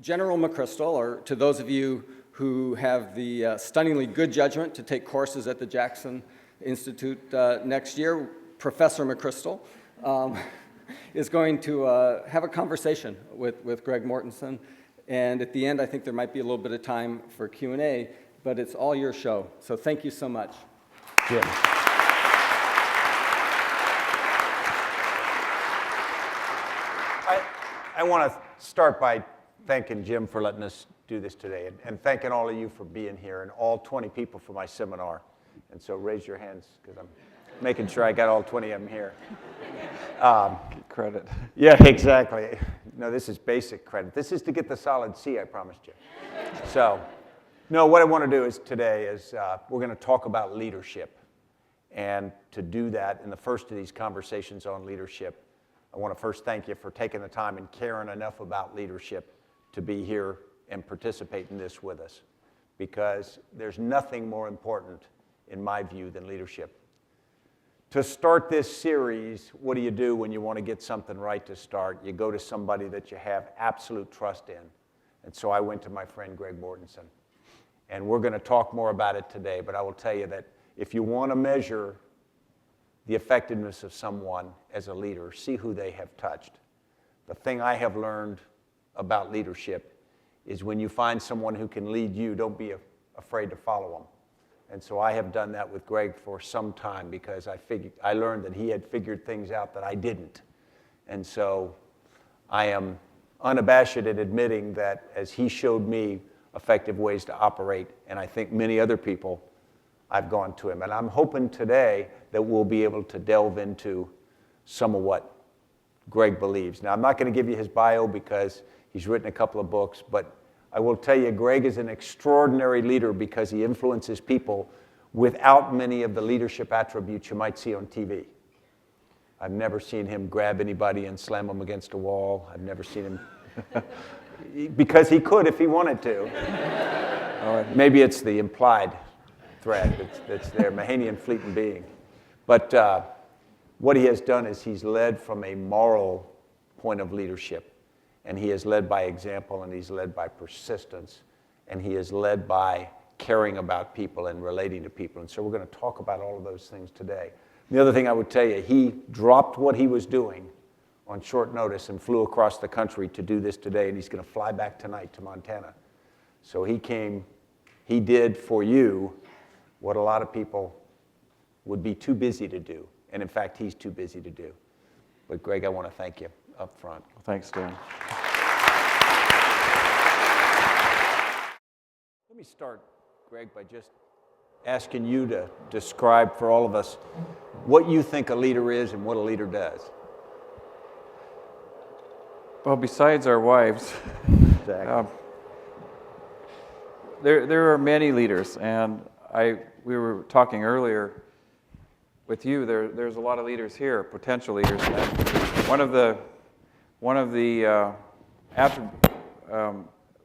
General McChrystal, or to those of you who have the stunningly good judgment to take courses at the Jackson Institute next year, Professor McChrystal is going to have a conversation with Greg Mortenson. And at the end, I think there might be a little bit of time for Q&A, but it's all your show. So thank you so much. Jim. I want to start by thanking Jim for letting us do this today, and thanking all of you for being here, and all 20 people for my seminar. And so raise your hands, because I'm making sure I got all 20 of them here. Credit. Yeah, exactly. No, this is basic credit. This is to get the solid C, I promised you. So, no, what I want to do today is we're going to talk about leadership. And to do that, in the first of these conversations on leadership, I want to first thank you for taking the time and caring enough about leadership to be here and participate in this with us. Because there's nothing more important, in my view, than leadership. To start this series, what do you do when you want to get something right to start? You go to somebody that you have absolute trust in. And so I went to my friend Greg Mortenson. And we're going to talk more about it today, but I will tell you that if you want to measure the effectiveness of someone as a leader, see who they have touched. The thing I have learned about leadership is when you find someone who can lead you, don't be afraid to follow them. And so I have done that with Greg for some time, because I learned that he had figured things out that I didn't. And so I am unabashed at admitting that as he showed me effective ways to operate, and I think many other people, I've gone to him. And I'm hoping today that we'll be able to delve into some of what Greg believes. Now, I'm not going to give you his bio because he's written a couple of books, but I will tell you, Greg is an extraordinary leader because he influences people without many of the leadership attributes you might see on TV. I've never seen him grab anybody and slam them against a wall. I've never seen him, because he could if he wanted to. Maybe it's the implied thread that's there, Mahanian fleeting being. But what he has done is he's led from a moral point of leadership. And he is led by example, and he's led by persistence, and he is led by caring about people and relating to people. And so we're going to talk about all of those things today. The other thing I would tell you, he dropped what he was doing on short notice and flew across the country to do this today, and he's going to fly back tonight to Montana. So he did for you what a lot of people would be too busy to do. And in fact, he's too busy to do. But Greg, I want to thank you up front. Well, thanks, Dan. Let me start, Greg, by just asking you to describe for all of us what you think a leader is and what a leader does. Well, besides our wives, Exactly. there are many leaders, and we were talking earlier with you. There's a lot of leaders here, potential leaders. And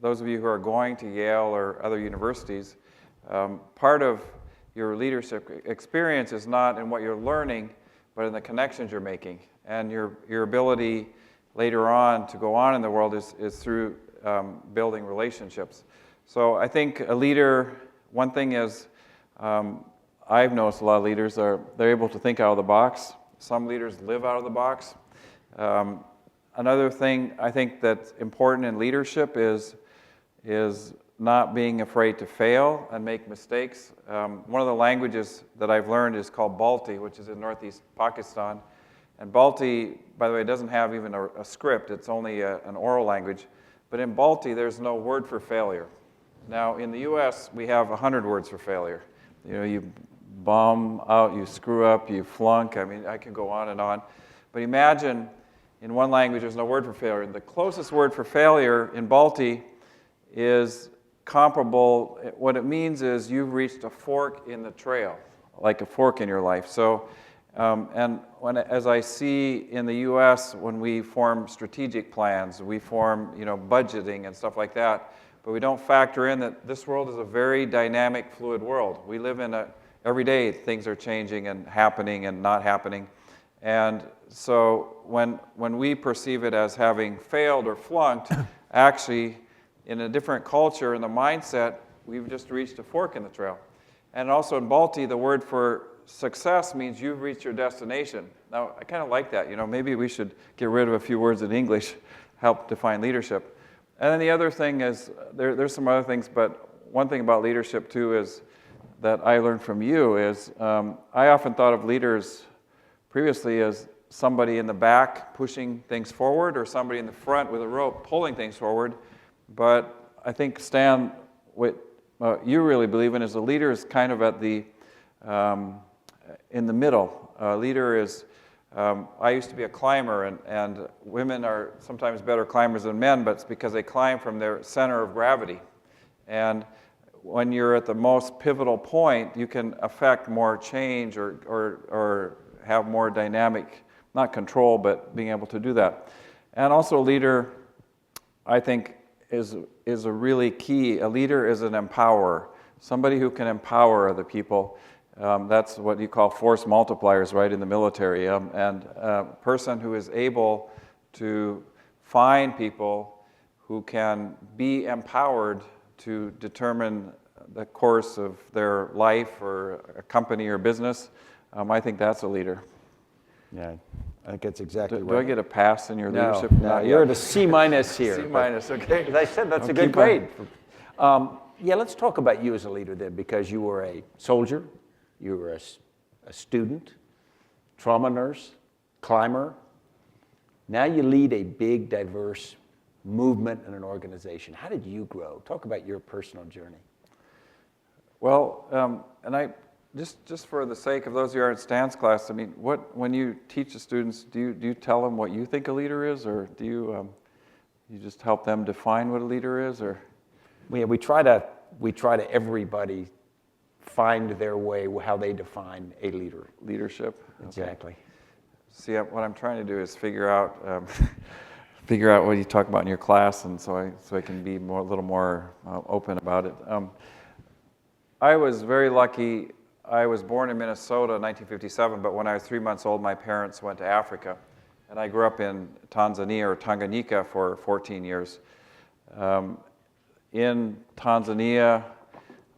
those of you who are going to Yale or other universities, part of your leadership experience is not in what you're learning, but in the connections you're making. And your ability later on to go on in the world is through building relationships. So I think a leader, one thing is, I've noticed a lot of leaders they're able to think out of the box. Some leaders live out of the box. Another thing I think that's important in leadership is not being afraid to fail and make mistakes. One of the languages that I've learned is called Balti, which is in northeast Pakistan. And Balti, by the way, doesn't have even a script. It's only an oral language. But in Balti, there's no word for failure. Now, in the U.S., we have 100 words for failure. You bomb out, you screw up, you flunk. I mean, I can go on and on. But imagine, in one language, there's no word for failure. The closest word for failure in Balti is comparable. What it means is you've reached a fork in the trail, like a fork in your life. So, as I see in the U.S., when we form strategic plans, we form, budgeting and stuff like that, but we don't factor in that this world is a very dynamic, fluid world. We live in every day things are changing and happening and not happening. And so when we perceive it as having failed or flunked, actually, in a different culture, in the mindset, we've just reached a fork in the trail. And also in Balti, the word for success means you've reached your destination. Now, I kind of like that. Maybe we should get rid of a few words in English, help define leadership. And then the other thing is, there's some other things, but one thing about leadership, too, is that I learned from you is I often thought of leaders previously as somebody in the back pushing things forward or somebody in the front with a rope pulling things forward. But I think, Stan, what you really believe in is a leader is kind of at the in the middle. A leader is, I used to be a climber, and women are sometimes better climbers than men, but it's because they climb from their center of gravity. And when you're at the most pivotal point, you can affect more change or have more dynamic, not control, but being able to do that. And also a leader, I think, is a really key. A leader is an empowerer, somebody who can empower other people. That's what you call force multipliers, right, in the military. And a person who is able to find people who can be empowered to determine the course of their life or a company or business, I think that's a leader. Yeah, I think that's exactly right. Do I get a pass in your leadership? No, you're at a C- here. C-, okay. As I said, that's a good grade. Yeah, let's talk about you as a leader then, because you were a soldier, you were a student, trauma nurse, climber. Now you lead a big, diverse movement and an organization. How did you grow? Talk about your personal journey. Well, and I just for the sake of those who are in Stan's class, I mean, when you teach the students, do you tell them what you think a leader is, or do you just help them define what a leader is, or? We try to everybody find their way, how they define a leader. Leadership. Exactly. Okay. See, what I'm trying to do is figure out what you talk about in your class, and so I can be a little more open about it. I was very lucky. I was born in Minnesota in 1957, but when I was 3 months old, my parents went to Africa, and I grew up in Tanzania or Tanganyika for 14 years. In Tanzania,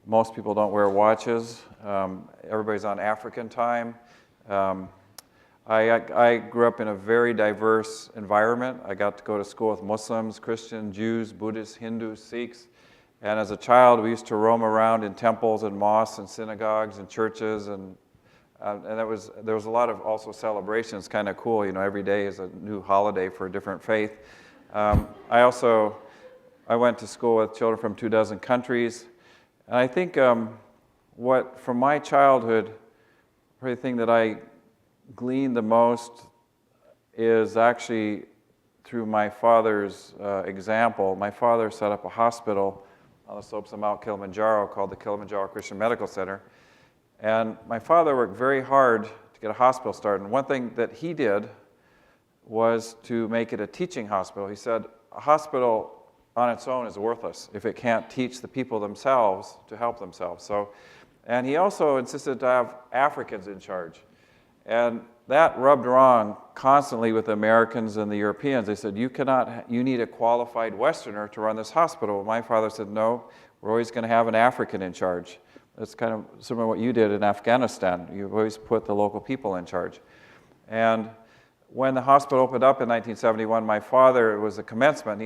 most people don't wear watches. Everybody's on African time. I grew up in a very diverse environment. I got to go to school with Muslims, Christians, Jews, Buddhists, Hindus, Sikhs. And as a child, we used to roam around in temples and mosques and synagogues and churches, and there was a lot of also celebrations. Kind of cool, every day is a new holiday for a different faith. I went to school with children from 24 countries, and I think from my childhood, the thing that I gleaned the most is actually through my father's example. My father set up a hospital on the slopes of Mount Kilimanjaro called the Kilimanjaro Christian Medical Center. And my father worked very hard to get a hospital started. And one thing that he did was to make it a teaching hospital. He said, a hospital on its own is worthless if it can't teach the people themselves to help themselves. And he also insisted to have Africans in charge. And that rubbed wrong constantly with the Americans and the Europeans. They said, you need a qualified Westerner to run this hospital. My father said, no, we're always going to have an African in charge. That's kind of similar to what you did in Afghanistan. You've always put the local people in charge. And when the hospital opened up in 1971, my father, it was a commencement,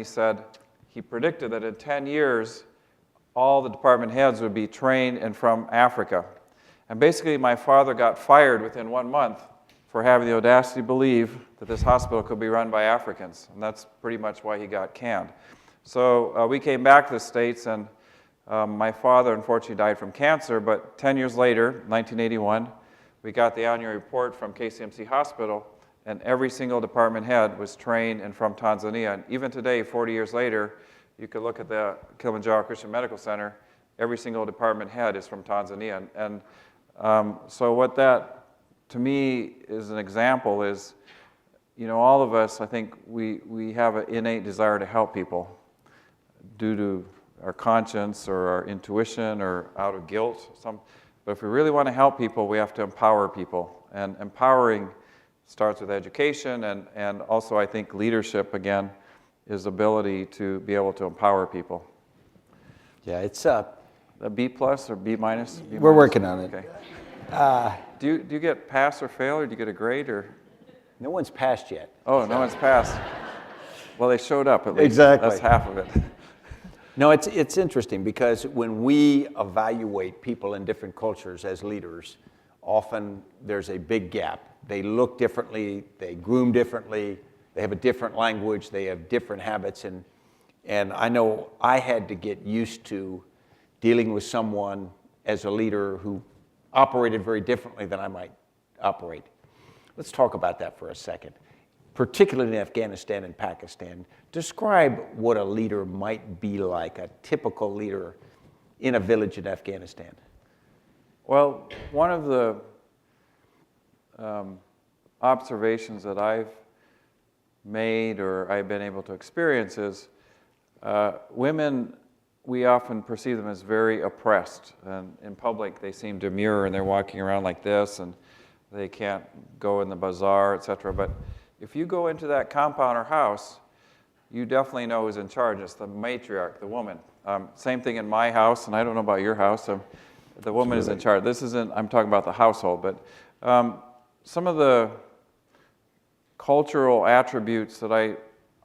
he predicted that in 10 years, all the department heads would be trained and from Africa. And basically, my father got fired within 1 month for having the audacity to believe that this hospital could be run by Africans. And that's pretty much why he got canned. So we came back to the States, and my father unfortunately died from cancer, but 10 years later, 1981, we got the annual report from KCMC Hospital, and every single department head was trained and from Tanzania. And even today, 40 years later, you could look at the Kilimanjaro Christian Medical Center, every single department head is from Tanzania. And so what that, to me, is an example is, all of us, I think we have an innate desire to help people due to our conscience or our intuition or out of guilt. But if we really want to help people, we have to empower people. And empowering starts with education and also, I think, leadership, again, is ability to be able to empower people. Yeah, it's A B plus or B minus? We're working on it. Okay. Do you get pass or fail, or do you get a grade, or? No one's passed yet. Oh, no one's passed. Well, they showed up at least. Exactly. That's half of it. No, it's interesting because when we evaluate people in different cultures as leaders, often there's a big gap. They look differently, they groom differently, they have a different language, they have different habits, and I know I had to get used to dealing with someone as a leader who operated very differently than I might operate. Let's talk about that for a second. Particularly in Afghanistan and Pakistan, describe what a leader might be like, a typical leader in a village in Afghanistan. Well, one of the observations that I've made or I've been able to experience is women, we often perceive them as very oppressed. And in public, they seem demure and they're walking around like this and they can't go in the bazaar, etc. But if you go into that compound or house, you definitely know who's in charge. It's the matriarch, the woman. Same thing in my house, and I don't know about your house. The woman is in charge. This isn't, I'm talking about the household, but some of the cultural attributes that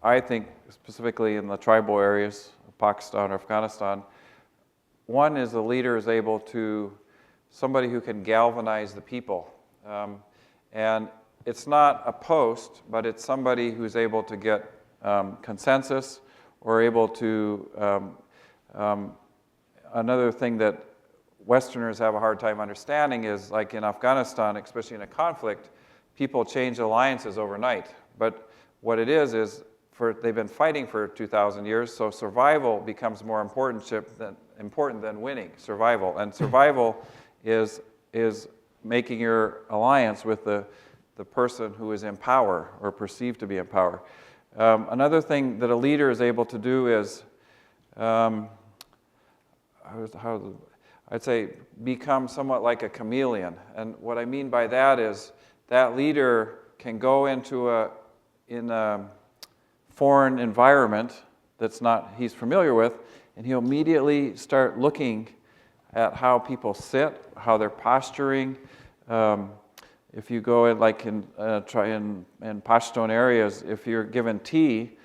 I think, specifically in the tribal areas of Pakistan or Afghanistan, one is the leader is able to, somebody who can galvanize the people. And it's not a post, but it's somebody who's able to get consensus or able to, another thing that Westerners have a hard time understanding is, like in Afghanistan, especially in a conflict, people change alliances overnight. But what it is they've been fighting for 2,000 years, so survival becomes more important than winning, survival. And survival is making your alliance with the person who is in power or perceived to be in power. Another thing that a leader is able to do is, I'd say, become somewhat like a chameleon. And what I mean by that is that leader can go into a foreign environment that's not he's familiar with, and he'll immediately start looking at how people sit, how they're posturing. If you go in, like in Pashtun areas, if you're given tea,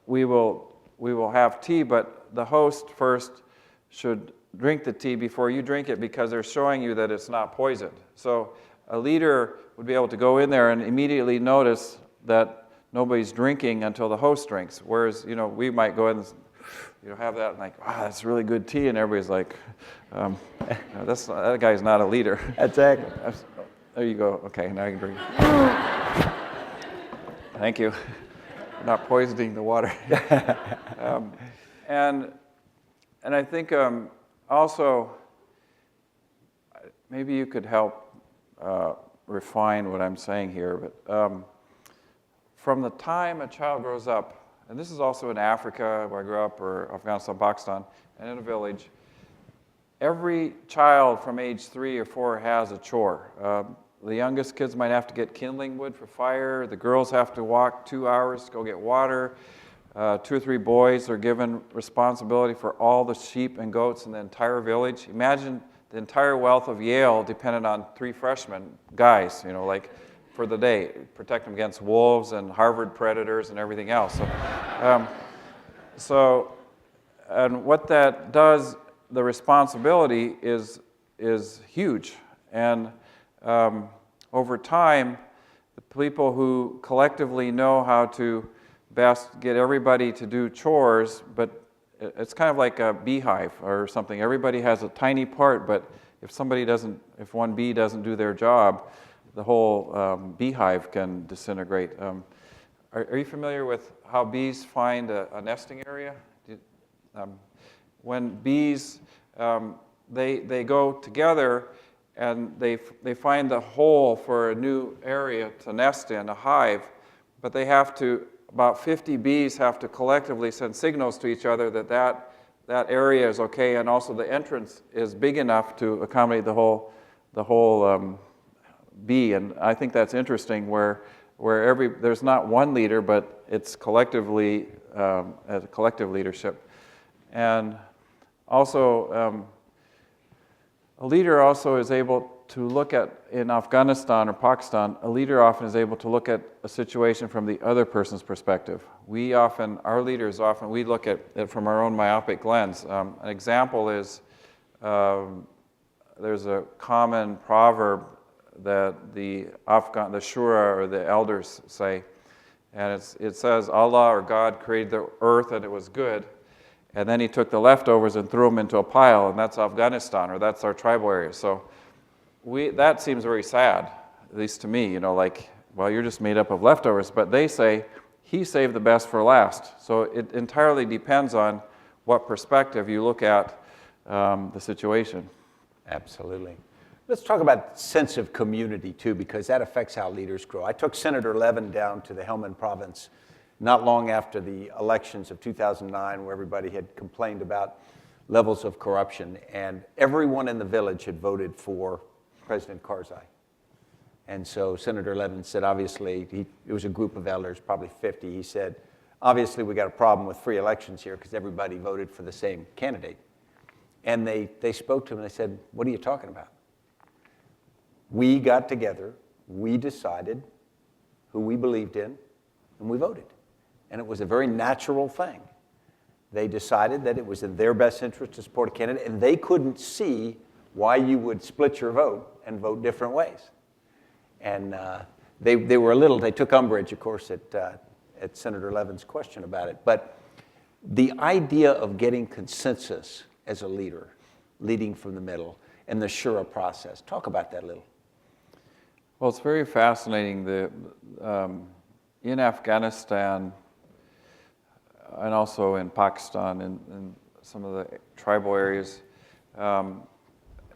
we will have tea, but the host first should drink the tea before you drink it because they're showing you that it's not poisoned. So a leader would be able to go in there and immediately notice that nobody's drinking until the host drinks. Whereas, we might go in and have that and like, wow, that's really good tea, and everybody's like, that guy's not a leader. Exactly. There you go. Okay, now you can drink. Thank you. Not poisoning the water. And I think also, maybe you could help refine what I'm saying here, but from the time a child grows up, and this is also in Africa, where I grew up, or Afghanistan, Pakistan, and in a village, every child from age 3 or 4 has a chore. The youngest kids might have to get kindling wood for fire. The girls have to walk 2 hours to go get water. 2 or 3 boys are given responsibility for all the sheep and goats in the entire village. Imagine the entire wealth of Yale depended on 3 freshmen, guys, for the day, protect them against wolves and Harvard predators and everything else. And what that does, the responsibility is huge. And over time, the people who collectively know how to best get everybody to do chores, but it's kind of like a beehive or something. Everybody has a tiny part, but if one bee doesn't do their job, the whole beehive can disintegrate. Are you familiar with how bees find a nesting area? When bees, they go together and they find the hole for a new area to nest in, a hive, but they have to, about 50 bees have to collectively send signals to each other that area is okay, and also the entrance is big enough to accommodate the whole bee. And I think that's interesting, where where there's not one leader, but it's collectively as a collective leadership. And also, a leader also is able to look at, in Afghanistan or Pakistan, a leader often is able to look at a situation from the other person's perspective. Our leaders often, we look at it from our own myopic lens. An example is, there's a common proverb that the Shura or the elders say, and it says, Allah or God created the earth and it was good, and then he took the leftovers and threw them into a pile, and that's Afghanistan, or that's our tribal area. So that seems very sad, at least to me, like, well, you're just made up of leftovers. But they say, he saved the best for last. So it entirely depends on what perspective you look at the situation. Absolutely. Let's talk about sense of community, too, because that affects how leaders grow. I took Senator Levin down to the Helmand province not long after the elections of 2009, where everybody had complained about levels of corruption, and everyone in the village had voted for President Karzai. And so Senator Levin said, obviously, it was a group of elders, probably 50. He said, obviously, we got a problem with free elections here because everybody voted for the same candidate. And they spoke to him and they said, what are you talking about? We got together, we decided who we believed in, and we voted. And it was a very natural thing. They decided that it was in their best interest to support a candidate, and they couldn't see why you would split your vote and vote different ways. And they took umbrage, of course, at Senator Levin's question about it. But the idea of getting consensus as a leader, leading from the middle, and the Shura process, talk about that a little. Well, it's very fascinating. In Afghanistan, and also in Pakistan and some of the tribal areas, a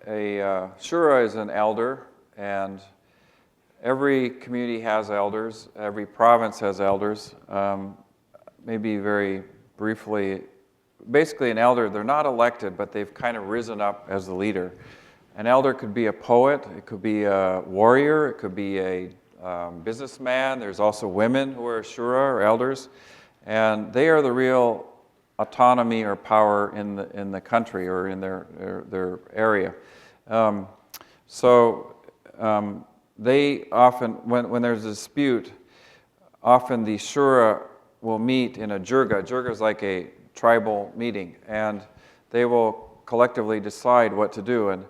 Shura is an elder, and every community has elders, every province has elders. Maybe very briefly, basically an elder, they're not elected, but they've kind of risen up as the leader. An elder could be a poet, it could be a warrior, it could be a businessman. There's also women who are Shura or elders, and they are the real autonomy or power in the country or in their area. They often, when there's a dispute, often the Shura will meet in a jirga. Jirga is like a tribal meeting, and they will collectively decide what to do. And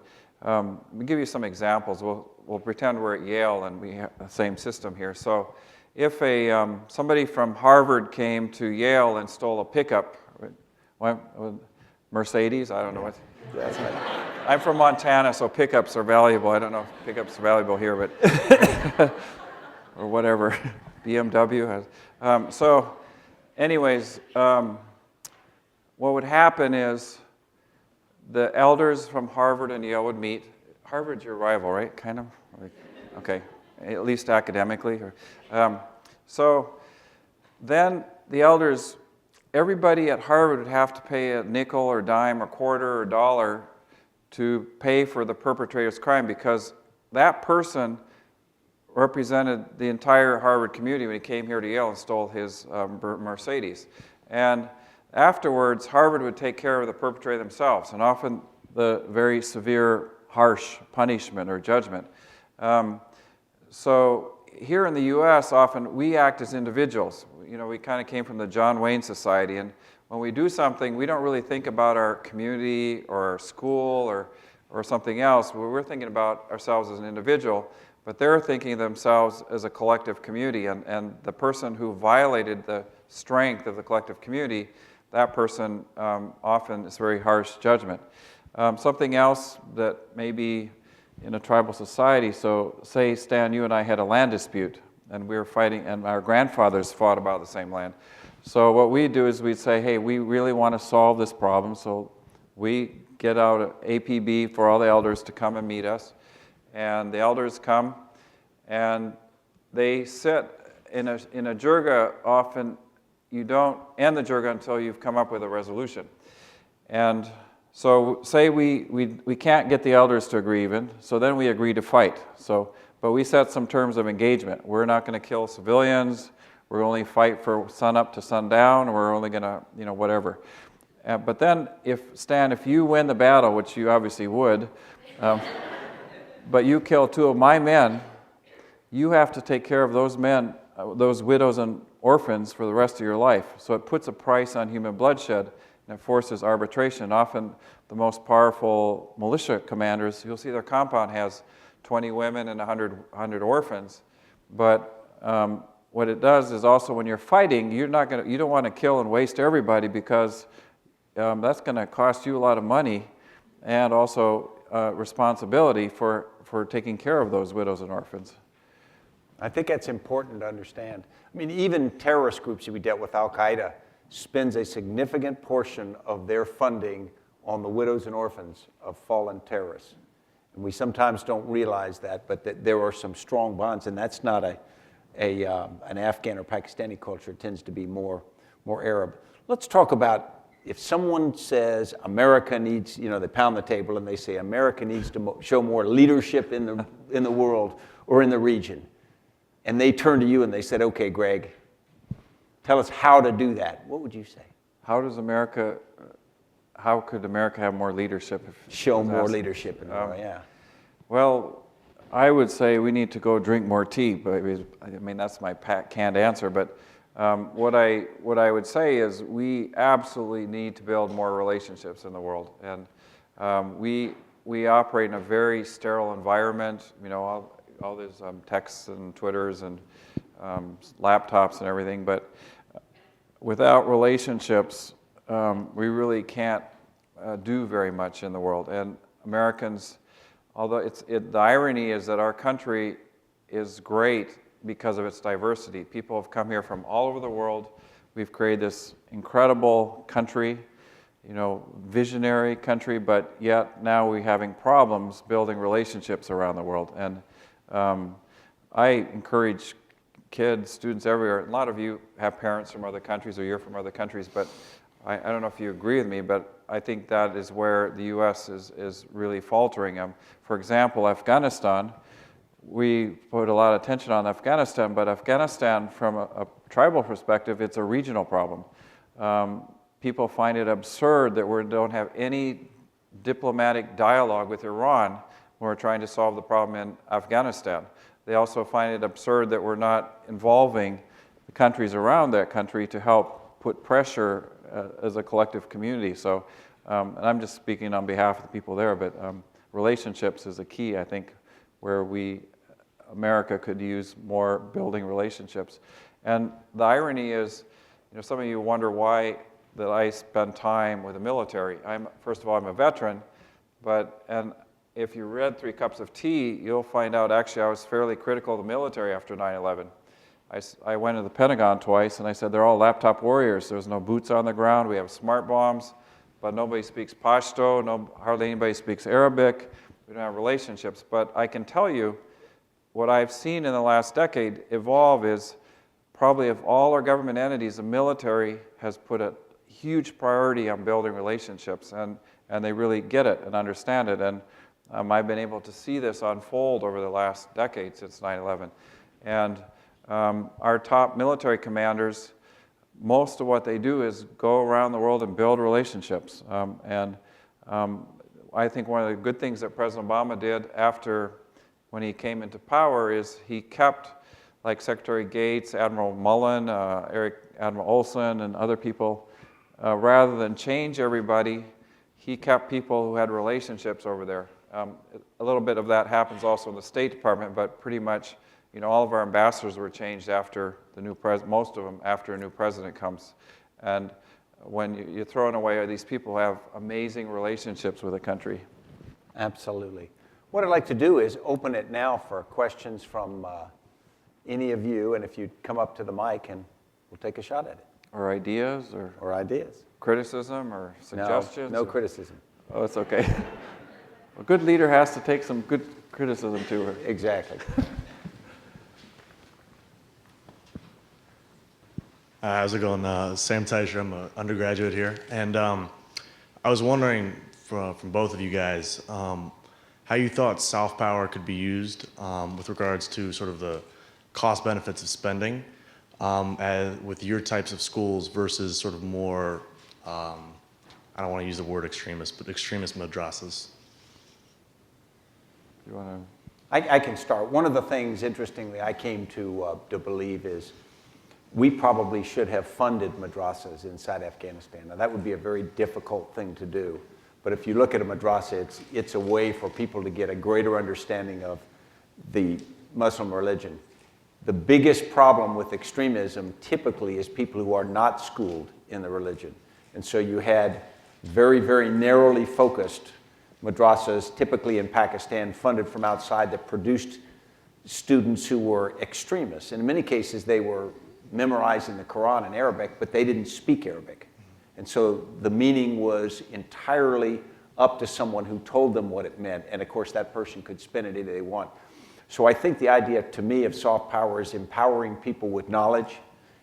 let me give you some examples. We'll pretend we're at Yale and we have the same system here. So if somebody from Harvard came to Yale and stole a pickup, Mercedes, I don't know what that's like. I'm from Montana, so pickups are valuable. I don't know if pickups are valuable here, but or whatever, BMW has. So anyways, what would happen is the elders from Harvard and Yale would meet. Harvard's your rival, right? Kind of? Okay, at least academically. So then the elders, everybody at Harvard would have to pay a nickel or dime or quarter or dollar to pay for the perpetrator's crime, because that person represented the entire Harvard community when he came here to Yale and stole his Mercedes. And afterwards, Harvard would take care of the perpetrator themselves, and often the very severe, harsh punishment or judgment. So here in the U.S., often we act as individuals. We kind of came from the John Wayne Society, and when we do something, we don't really think about our community or our school or something else. We're thinking about ourselves as an individual, but they're thinking of themselves as a collective community, and the person who violated the strength of the collective community, that person often is very harsh judgment. Something else that maybe in a tribal society, so say, Stan, you and I had a land dispute, and we were fighting, and our grandfathers fought about the same land. So what we do is we'd say, hey, we really want to solve this problem, so we get out an APB for all the elders to come and meet us, and the elders come, and they sit in a jirga. Often you don't end the jirga until you've come up with a resolution. And So say we can't get the elders to agree even, so then we agree to fight. But we set some terms of engagement. We're not going to kill civilians. We're only fight for sun up to sundown. We're only going to, whatever. But then, Stan, if you win the battle, which you obviously would, but you kill 2 of my men, you have to take care of those men, those widows and orphans for the rest of your life. So it puts a price on human bloodshed, and it forces arbitration. Often the most powerful militia commanders, you'll see their compound has 20 women and 100 orphans. But what it does is also when you're fighting, you don't want to kill and waste everybody, because that's going to cost you a lot of money and also responsibility for taking care of those widows and orphans. I think that's important to understand. I mean, even terrorist groups that we dealt with, Al-Qaeda, spends a significant portion of their funding on the widows and orphans of fallen terrorists. And we sometimes don't realize that, but that there are some strong bonds, and that's not an Afghan or Pakistani culture. It tends to be more Arab. Let's talk about, if someone says America needs, they pound the table and they say America needs to show more leadership in the world or in the region, and they turn to you and they said, okay, Greg, tell us how to do that. What would you say? How could America have more leadership? Show more leadership in the world, yeah. Well, I would say we need to go drink more tea, but that's my canned answer. But what I would say is we absolutely need to build more relationships in the world, and we operate in a very sterile environment. All these texts and Twitters and laptops and everything, but without relationships, we really can't do very much in the world. And Americans, although the irony is that our country is great because of its diversity. People have come here from all over the world. We've created this incredible country, visionary country, but yet now we're having problems building relationships around the world. And I encourage kids, students everywhere. A lot of you have parents from other countries or you're from other countries, but I don't know if you agree with me, but I think that is where the U.S. is really faltering. For example, Afghanistan, we put a lot of attention on Afghanistan, but Afghanistan, from a tribal perspective, it's a regional problem. People find it absurd that we don't have any diplomatic dialogue with Iran when we're trying to solve the problem in Afghanistan. They also find it absurd that we're not involving the countries around that country to help put pressure as a collective community. So, and I'm just speaking on behalf of the people there, but relationships is a key, I think, where America could use more building relationships. And the irony is, some of you wonder why that I spend time with the military. First of all, I'm a veteran, and if you read 3 Cups of Tea, you'll find out actually I was fairly critical of the military after 9/11. I went to the Pentagon twice and I said they're all laptop warriors. There's no boots on the ground. We have smart bombs, but nobody speaks Pashto. Hardly anybody speaks Arabic. We don't have relationships. But I can tell you what I've seen in the last decade evolve is probably of all our government entities, the military has put a huge priority on building relationships, and they really get it and understand it. And I've been able to see this unfold over the last decade since 9/11. And our top military commanders, most of what they do is go around the world and build relationships. I think one of the good things that President Obama did when he came into power is he kept, like Secretary Gates, Admiral Mullen, Admiral Olson, and other people, rather than change everybody, he kept people who had relationships over there. A little bit of that happens also in the State Department, but pretty much, all of our ambassadors were changed after most of them after a new president comes. And when you're throwing away these people who have amazing relationships with a country. Absolutely. What I'd like to do is open it now for questions from any of you, and if you'd come up to the mic and we'll take a shot at it. Or ideas, or ideas. Criticism or suggestions? No criticism. Oh, that's okay. A good leader has to take some good criticism too. Exactly. How's it going? Sam Teicher, I'm an undergraduate here. And I was wondering, from both of you guys, how you thought soft power could be used with regards to sort of the cost benefits of spending with your types of schools versus sort of more, I don't want to use the word extremist, but extremist madrasas. You want to? I can start. One of the things, interestingly, I came to believe is we probably should have funded madrasas inside Afghanistan. Now, that would be a very difficult thing to do. But if you look at a madrasa, it's a way for people to get a greater understanding of the Muslim religion. The biggest problem with extremism typically is people who are not schooled in the religion. And so you had very, very narrowly focused madrasas, typically in Pakistan, funded from outside, that produced students who were extremists. And in many cases, they were memorizing the Quran in Arabic, but they didn't speak Arabic. And so the meaning was entirely up to someone who told them what it meant. And of course, that person could spin it any way they want. So I think the idea, to me, of soft power is empowering people with knowledge.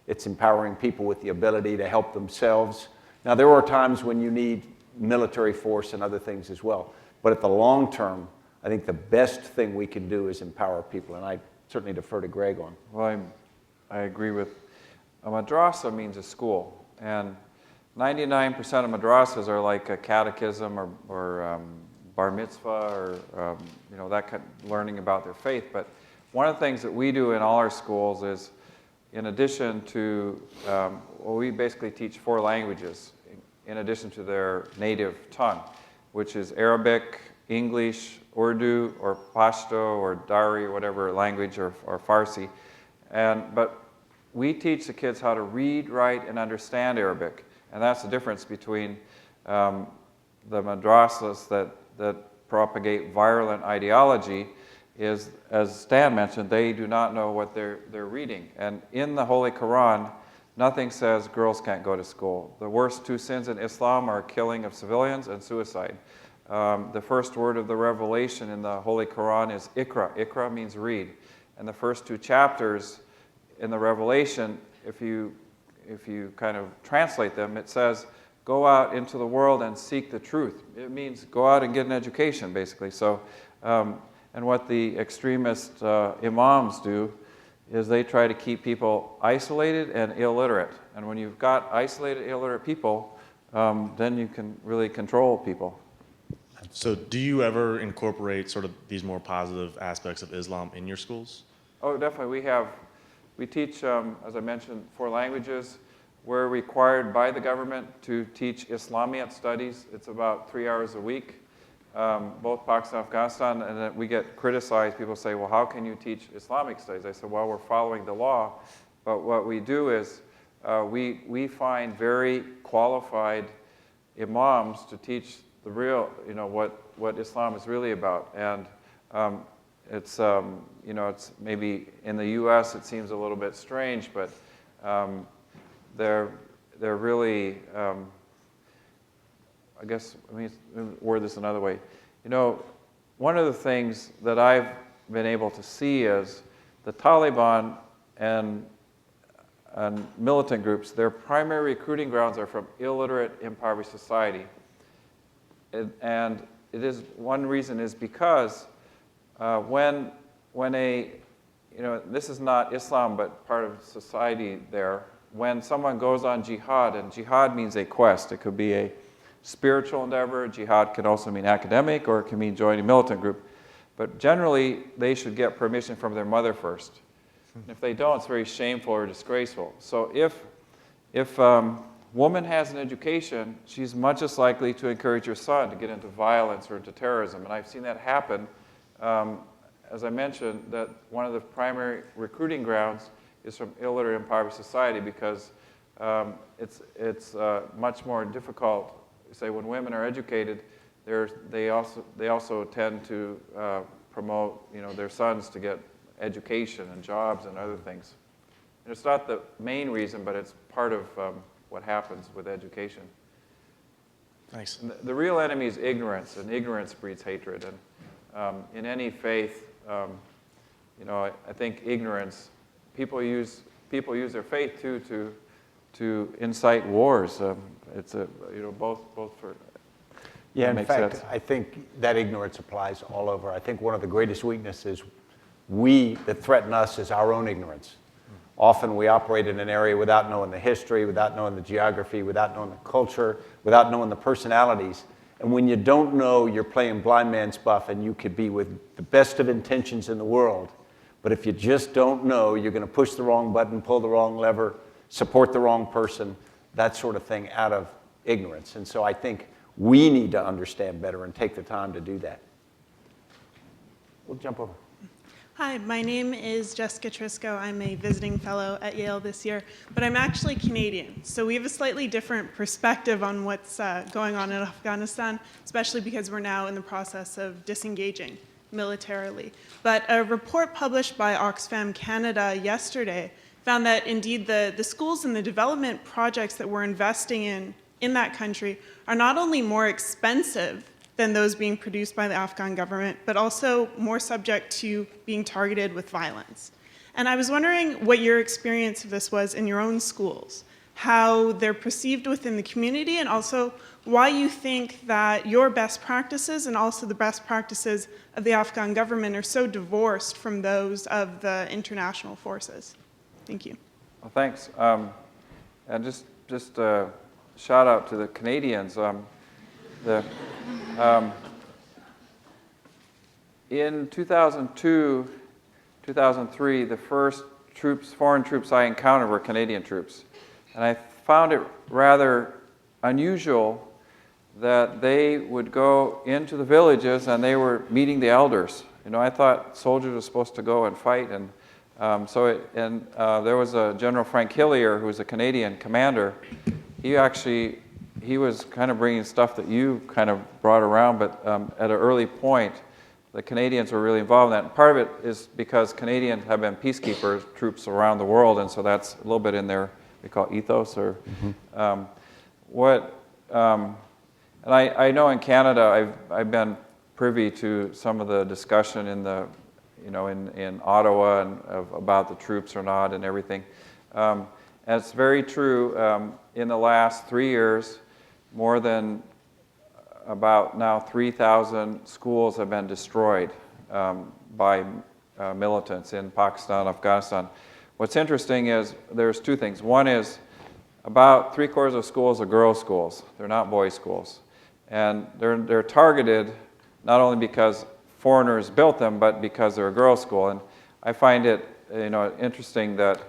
It's empowering people with the ability to help themselves. Now, there are times when you need military force and other things as well. But at the long term, I think the best thing we can do is empower people. And I certainly defer to Greg on. Well, I agree with, a madrasa means a school. And 99% of madrasas are like a catechism or bar mitzvah or that kind of learning about their faith. But one of the things that we do in all our schools is, in addition to, we basically teach 4 languages in addition to their native tongue, which is Arabic, English, Urdu, or Pashto, or Dari, or whatever language, or Farsi. But we teach the kids how to read, write, and understand Arabic. And that's the difference between the madrasas that propagate violent ideology is, as Stan mentioned, they do not know what they're reading. And in the Holy Quran, nothing says girls can't go to school. The worst 2 sins in Islam are killing of civilians and suicide. The first word of the revelation in the Holy Quran is Ikra. Ikra means read. And the first 2 chapters in the Revelation, if you kind of translate them, it says, go out into the world and seek the truth. It means go out and get an education, basically. So, and what the extremist imams do is they try to keep people isolated and illiterate. And when you've got isolated, illiterate people, then you can really control people. So do you ever incorporate sort of these more positive aspects of Islam in your schools? Oh, definitely. We teach, as I mentioned, 4 languages. We're required by the government to teach Islamiyat studies. It's about 3 hours a week, both Pakistan and Afghanistan, and then we get criticized. People say, well, how can you teach Islamic studies? I said, well, we're following the law, but what we do is we find very qualified imams to teach the real, what Islam is really about. And it's, it's maybe in the U.S. it seems a little bit strange, but they're really, I guess, let me word this another way. One of the things that I've been able to see is the Taliban and militant groups, their primary recruiting grounds are from illiterate, impoverished society. And it is, one reason is because when this is not Islam, but part of society there, when someone goes on jihad, and jihad means a quest, it could be a spiritual endeavor, jihad can also mean academic, or it can mean joining a militant group. But generally, they should get permission from their mother first. And if they don't, it's very shameful or disgraceful. So if woman has an education, she's much less likely to encourage her son to get into violence or into terrorism. And I've seen that happen. As I mentioned, that one of the primary recruiting grounds is from illiterate, impoverished society because it's much more difficult. Say when women are educated, they also tend to promote their sons to get education and jobs and other things. And it's not the main reason, but it's part of what happens with education. Thanks. And the real enemy is ignorance, and ignorance breeds hatred. And in any faith, I think ignorance. People use their faith too to incite wars. It's both for. Yeah, That in makes fact, sense. I think that ignorance applies all over. I think one of the greatest weaknesses that threaten us is our own ignorance. Often we operate in an area without knowing the history, without knowing the geography, without knowing the culture, without knowing the personalities. And when you don't know, you're playing blind man's buff, and you could be with the best of intentions in the world. But if you just don't know, you're going to push the wrong button, pull the wrong lever, support the wrong person, that sort of thing out of ignorance. And so I think we need to understand better and take the time to do that. We'll jump over. Hi, my name is Jessica Trisco. I'm a visiting fellow at Yale this year, but I'm actually Canadian. So we have a slightly different perspective on what's going on in Afghanistan, especially because we're now in the process of disengaging militarily. But a report published by Oxfam Canada yesterday found that indeed the schools and the development projects that we're investing in that country are not only more expensive than those being produced by the Afghan government, but also more subject to being targeted with violence. And I was wondering what your experience of this was in your own schools, how they're perceived within the community, and also why you think that your best practices and also the best practices of the Afghan government are so divorced from those of the international forces. Thank you. Well, thanks. And just a shout out to the Canadians. In 2002, 2003, the first foreign troops I encountered were Canadian troops. And I found it rather unusual that they would go into the villages and they were meeting the elders. You know, I thought soldiers were supposed to go and fight. And there was a General Frank Hillier, who was a Canadian commander. He was kind of bringing stuff that you kind of brought around, but at an early point, the Canadians were really involved in that. And part of it is because Canadians have been peacekeeper troops around the world, and so that's a little bit in their, we call it ethos, or and I know in Canada, I've been privy to some of the discussion in Ottawa and about the troops or not and everything. And it's very true. In the last 3 years, more than about now 3,000 schools have been destroyed by militants in Pakistan, Afghanistan. What's interesting is there's two things. One is about 3/4 of schools are girls' schools. They're not boys' schools. And they're targeted not only because foreigners built them, but because they're a girls' school. And I find it interesting that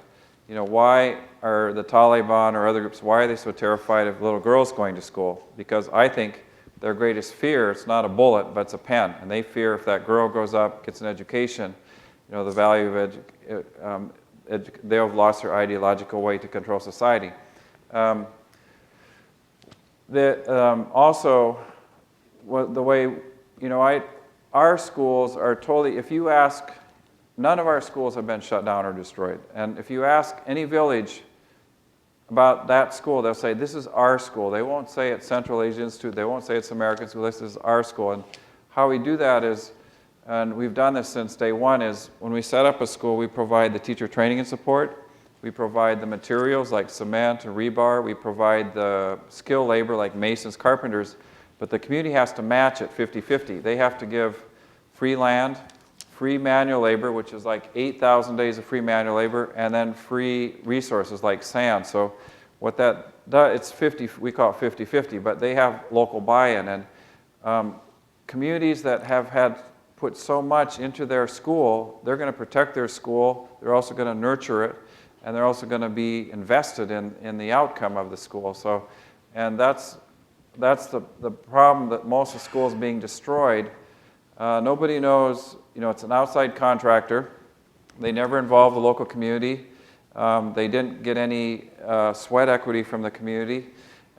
why are the Taliban or other groups, why are they so terrified of little girls going to school? Because I think their greatest fear, it's not a bullet, but it's a pen. And they fear if that girl grows up, gets an education, the value of they'll have lost their ideological way to control society. Also, the way, our schools are totally, if you ask, none of our schools have been shut down or destroyed. And if you ask any village about that school, they'll say, this is our school. They won't say it's Central Asia Institute. They won't say it's American school. This is our school. And how we do that is, and we've done this since day one, is when we set up a school, we provide the teacher training and support. We provide the materials like cement and rebar. We provide the skilled labor like masons, carpenters. But the community has to match it 50-50. They have to give free land, free manual labor, which is like 8,000 days of free manual labor, and then free resources like sand. So what that does, it's 50, we call it 50-50, but they have local buy-in. And communities that have had put so much into their school, they're going to protect their school, they're also going to nurture it, and they're also going to be invested in the outcome of the school. So, and that's the problem, that most of schools being destroyed. Nobody knows, it's an outside contractor. They never involve the local community. They didn't get any sweat equity from the community.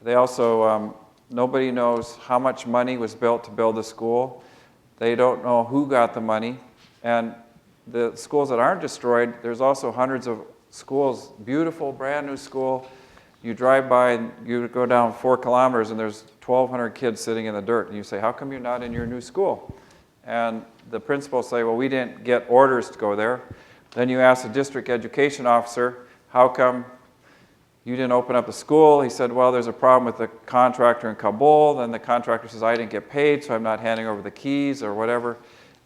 They also, nobody knows how much money was built to build the school. They don't know who got the money. And the schools that aren't destroyed, there's also hundreds of schools, beautiful, brand new school. You drive by and you go down 4 kilometers and there's 1,200 kids sitting in the dirt. And you say, how come you're not in your new school? And the principals say, well, we didn't get orders to go there. Then you ask the district education officer, how come you didn't open up the school. He said, well, there's a problem with the contractor in Kabul. Then the contractor says, I didn't get paid, so I'm not handing over the keys or whatever.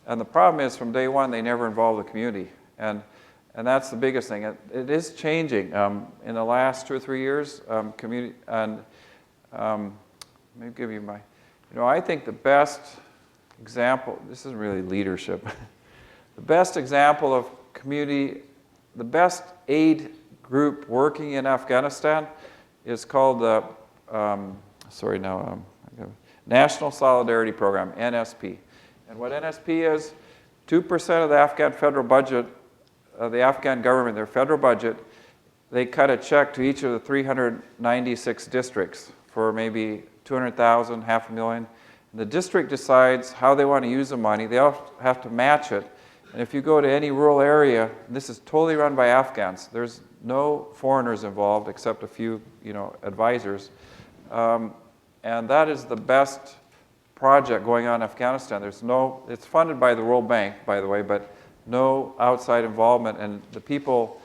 And the problem is, from day one, they never involve the community. And that's the biggest thing. It is changing. In the last 2 or 3 years, community, and let me give you my, I think the best example, this isn't really leadership, the best example of community, the best aid group working in Afghanistan is called the, National Solidarity Program, NSP. And what NSP is, 2% of the Afghan federal budget, the Afghan government, their federal budget, they cut a check to each of the 396 districts for maybe 200,000, $500,000. And the district decides how they want to use the money. They all have to match it. And if you go to any rural area, this is totally run by Afghans. There's no foreigners involved except a few, advisors. And that is the best project going on in Afghanistan. It's funded by the World Bank, by the way, but no outside involvement. And the people,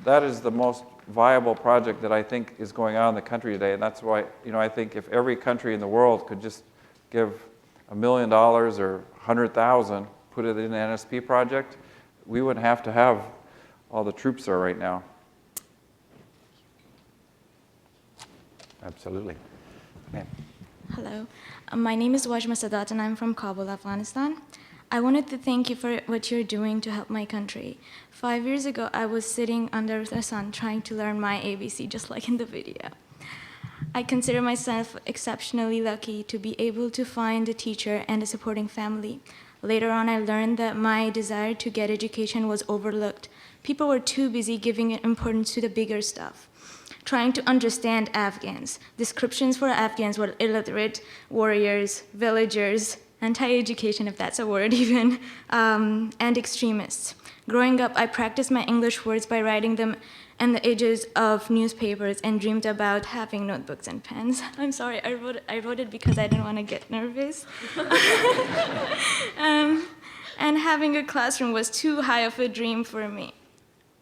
that is the most viable project that I think is going on in the country today. And that's why, I think if every country in the world could just give $1 million or 100,000, put it in the NSP project, we wouldn't have to have all the troops there right now. Absolutely. Okay. Hello, my name is Wajma Sadat and I'm from Kabul, Afghanistan. I wanted to thank you for what you're doing to help my country. 5 years ago, I was sitting under the sun trying to learn my ABC, just like in the video. I consider myself exceptionally lucky to be able to find a teacher and a supporting family. Later on, I learned that my desire to get education was overlooked. People were too busy giving importance to the bigger stuff, trying to understand Afghans. Descriptions for Afghans were illiterate, warriors, villagers, anti-education, if that's a word even, and extremists. Growing up, I practiced my English words by writing them on the edges of newspapers and dreamed about having notebooks and pens. I'm sorry, I wrote it because I didn't want to get nervous. And having a classroom was too high of a dream for me.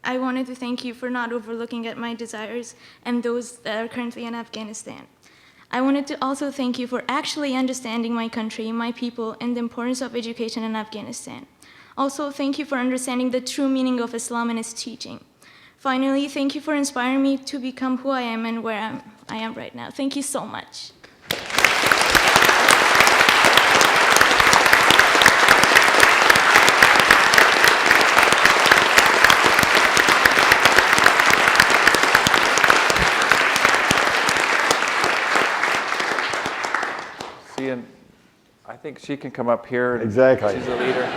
I wanted to thank you for not overlooking at my desires and those that are currently in Afghanistan. I wanted to also thank you for actually understanding my country, my people, and the importance of education in Afghanistan. Also, thank you for understanding the true meaning of Islam and its teaching. Finally, thank you for inspiring me to become who I am and where I am right now. Thank you so much. And I think she can come up here. Exactly. She's a leader.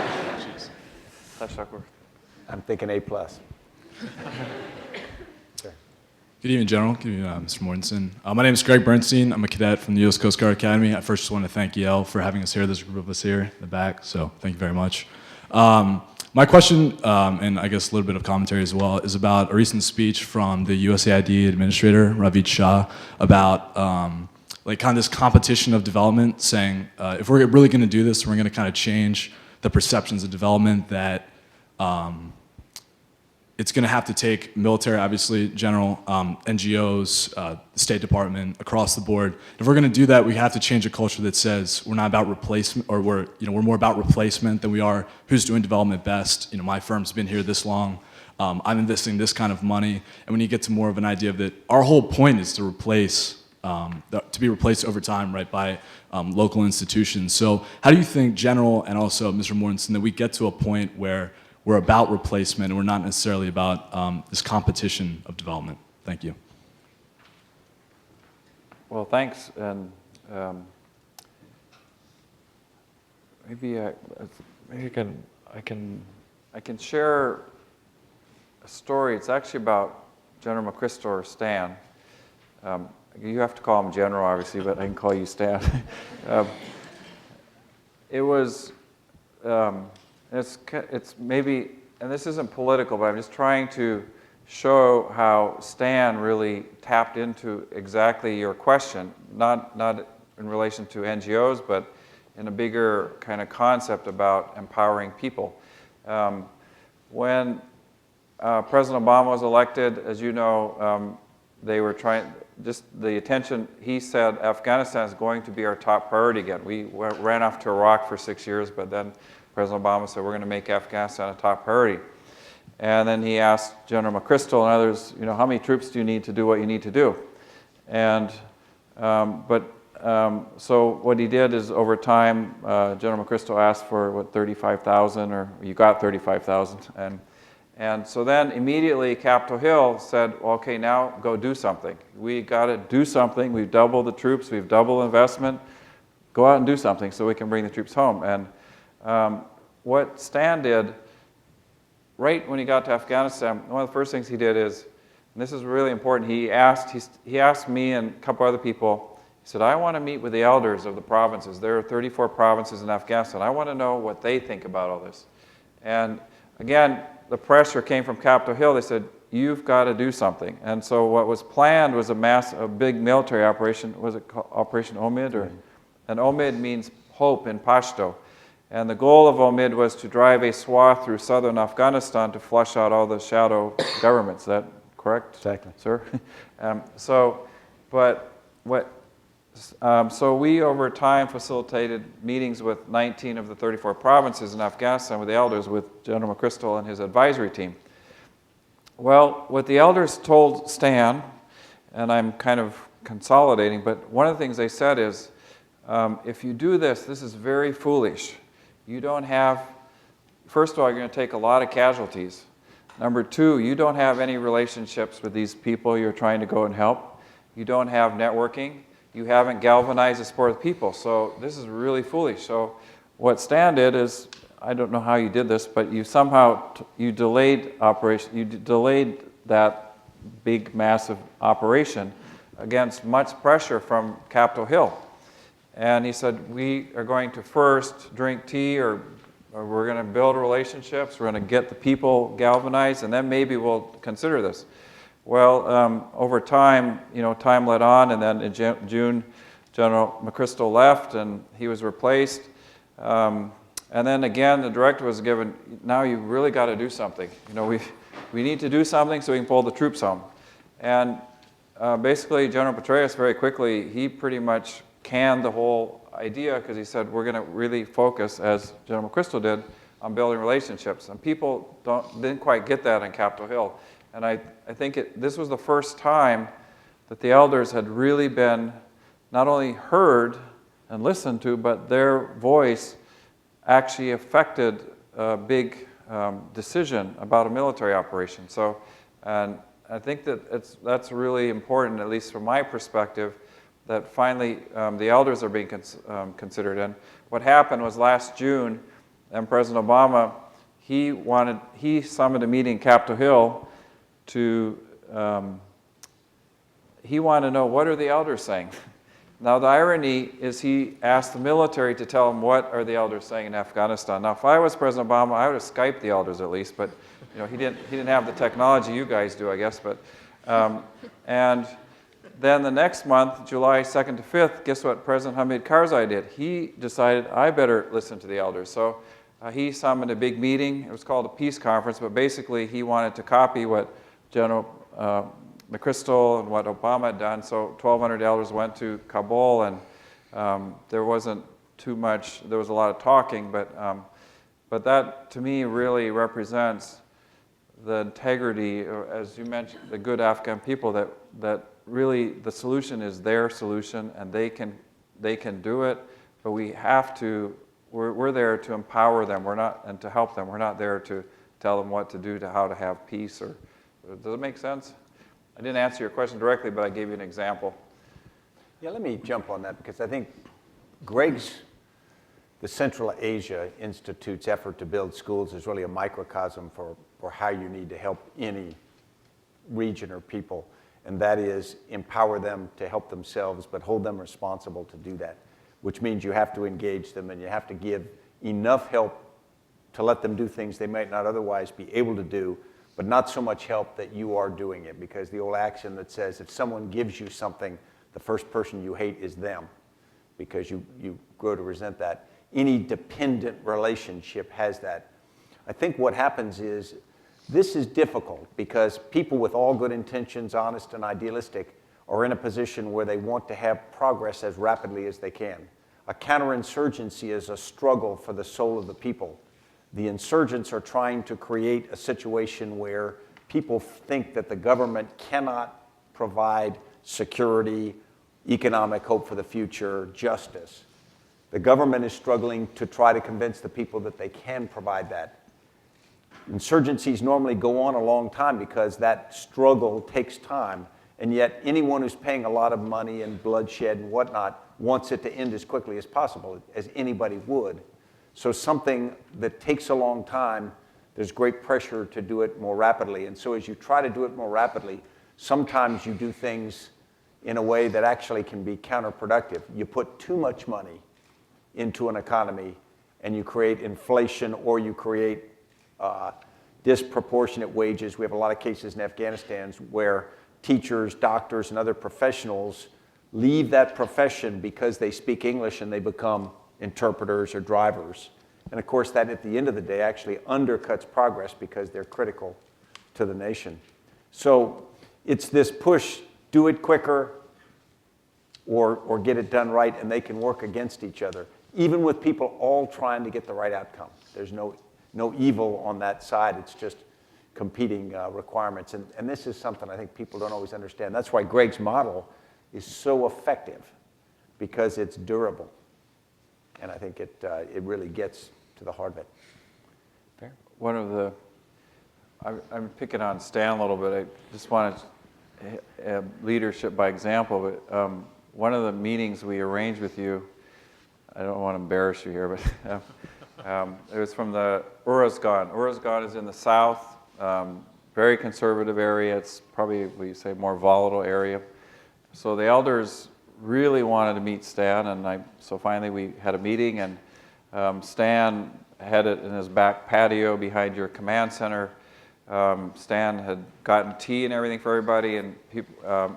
I'm thinking A+. Good evening, General. Good evening, Mr. Mortenson. My name is Greg Bernstein. I'm a cadet from the U.S. Coast Guard Academy. I first just want to thank Yale for having us here. There's a group of us here in the back, so thank you very much. My question, and I guess a little bit of commentary as well, is about a recent speech from the USAID Administrator, Ravid Shah, about like kind of this competition of development, saying if we're really going to do this, we're going to kind of change the perceptions of development that it's going to have to take military, obviously, general, NGOs, the State Department, across the board. If we're going to do that, we have to change a culture that says we're not about replacement, or we're more about replacement than we are who's doing development best. My firm's been here this long. I'm investing this kind of money, and when you get to more of an idea of that, our whole point is to replace. To be replaced over time, right, by local institutions. So how do you think, General, and also Mr. Mortenson, that we get to a point where we're about replacement and we're not necessarily about this competition of development? Thank you. Well, thanks. And maybe I can share a story. It's actually about General McChrystal or Stan. You have to call him General, obviously, but I can call you Stan. It was, it's maybe, and this isn't political, but I'm just trying to show how Stan really tapped into exactly your question, not in relation to NGOs, but in a bigger kind of concept about empowering people. When President Obama was elected, as you know, they were trying, just the attention, he said, Afghanistan is going to be our top priority again. We ran off to Iraq for 6 years, but then President Obama said, we're going to make Afghanistan a top priority. And then he asked General McChrystal and others, you know, how many troops do you need to do what you need to do? And, so what he did is over time, General McChrystal asked for, what, 35,000, or you got 35,000. And so then immediately Capitol Hill said, well, okay, now go do something. We got to do something. We've doubled the troops. We've doubled investment. Go out and do something so we can bring the troops home. And what Stan did, right when he got to Afghanistan, one of the first things he did is, and this is really important, he asked me and a couple other people, he said, I want to meet with the elders of the provinces. There are 34 provinces in Afghanistan. I want to know what they think about all this. And again, the pressure came from Capitol Hill. They said, you've got to do something. And so what was planned was a big military operation. Was it called Operation Omid? Or, and Omid means hope in Pashto. And the goal of Omid was to drive a swath through southern Afghanistan to flush out all the shadow governments. Is that correct? Exactly. Sir? So we, over time, facilitated meetings with 19 of the 34 provinces in Afghanistan with the elders, with General McChrystal and his advisory team. Well, what the elders told Stan, and I'm kind of consolidating, but one of the things they said is, if you do this, this is very foolish. You don't have, first of all, you're going to take a lot of casualties. Number two, you don't have any relationships with these people you're trying to go and help. You don't have networking. You haven't galvanized the support of people. So this is really foolish. So what Stan did is, I don't know how you did this, but you somehow, you delayed that big, massive operation against much pressure from Capitol Hill. And he said, we are going to first drink tea, or we're going to build relationships, we're going to get the people galvanized, and then maybe we'll consider this. Well, over time, time led on, and then in June, General McChrystal left, and he was replaced. And then again, the directive was given, now you really got to do something. We need to do something so we can pull the troops home. And basically, General Petraeus, very quickly, he pretty much canned the whole idea, because he said, we're going to really focus, as General McChrystal did, on building relationships. And people didn't quite get that in Capitol Hill. And I think this was the first time that the elders had really been not only heard and listened to, but their voice actually affected a big decision about a military operation. So, and I think that that's really important, at least from my perspective, that finally the elders are being considered. And what happened was last June, and President Obama, he summoned a meeting in Capitol Hill to, he wanted to know, what are the elders saying? Now, the irony is he asked the military to tell him what are the elders saying in Afghanistan. Now, if I was President Obama, I would have Skyped the elders at least, but he didn't have the technology you guys do, I guess. But and then the next month, July 2nd to 5th, guess what President Hamid Karzai did? He decided, I better listen to the elders. So he summoned a big meeting. It was called a peace conference, but basically he wanted to copy what General McChrystal and what Obama had done. So 1,200 elders went to Kabul, and there wasn't too much, there was a lot of talking, but that to me really represents the integrity, as you mentioned, the good Afghan people, that really the solution is their solution, and they can do it, but we have to, we're there to empower them, and to help them. We're not there to tell them what to do, how to have peace. Does it make sense? I didn't answer your question directly, but I gave you an example. Yeah, let me jump on that, because I think the Central Asia Institute's effort to build schools is really a microcosm for how you need to help any region or people, and that is empower them to help themselves, but hold them responsible to do that, which means you have to engage them, and you have to give enough help to let them do things they might not otherwise be able to do, but not so much help that you are doing it, because the old axiom that says if someone gives you something, the first person you hate is them, because you grow to resent that. Any dependent relationship has that. I think what happens is This is difficult because people with all good intentions, honest and idealistic, are in a position where they want to have progress as rapidly as they can. A counterinsurgency is a struggle for the soul of the people. The insurgents are trying to create a situation where people think that the government cannot provide security, economic hope for the future, justice. The government is struggling to try to convince the people that they can provide that. Insurgencies normally go on a long time because that struggle takes time, and yet anyone who's paying a lot of money and bloodshed and whatnot wants it to end as quickly as possible, as anybody would. So something that takes a long time, there's great pressure to do it more rapidly. And so as you try to do it more rapidly, sometimes you do things in a way that actually can be counterproductive. You put too much money into an economy and you create inflation, or you create disproportionate wages. We have a lot of cases in Afghanistan where teachers, doctors, and other professionals leave that profession because they speak English and they become interpreters or drivers. And of course, that at the end of the day actually undercuts progress because they're critical to the nation. So it's this push, do it quicker or get it done right, and they can work against each other, even with people all trying to get the right outcome. There's no evil on that side. It's just competing requirements. And this is something I think people don't always understand. That's why Greg's model is so effective, because it's durable. And I think it really gets to the heart of it. Fair. One of the, I'm picking on Stan a little bit. I just wanted leadership by example, but one of the meetings we arranged with you, I don't want to embarrass you here, but it was from the Uruzgan. Uruzgan is in the south, very conservative area. It's probably, we say, more volatile area. So the elders really wanted to meet Stan, and so finally we had a meeting, and Stan had it in his back patio behind your command center. Stan had gotten tea and everything for everybody, and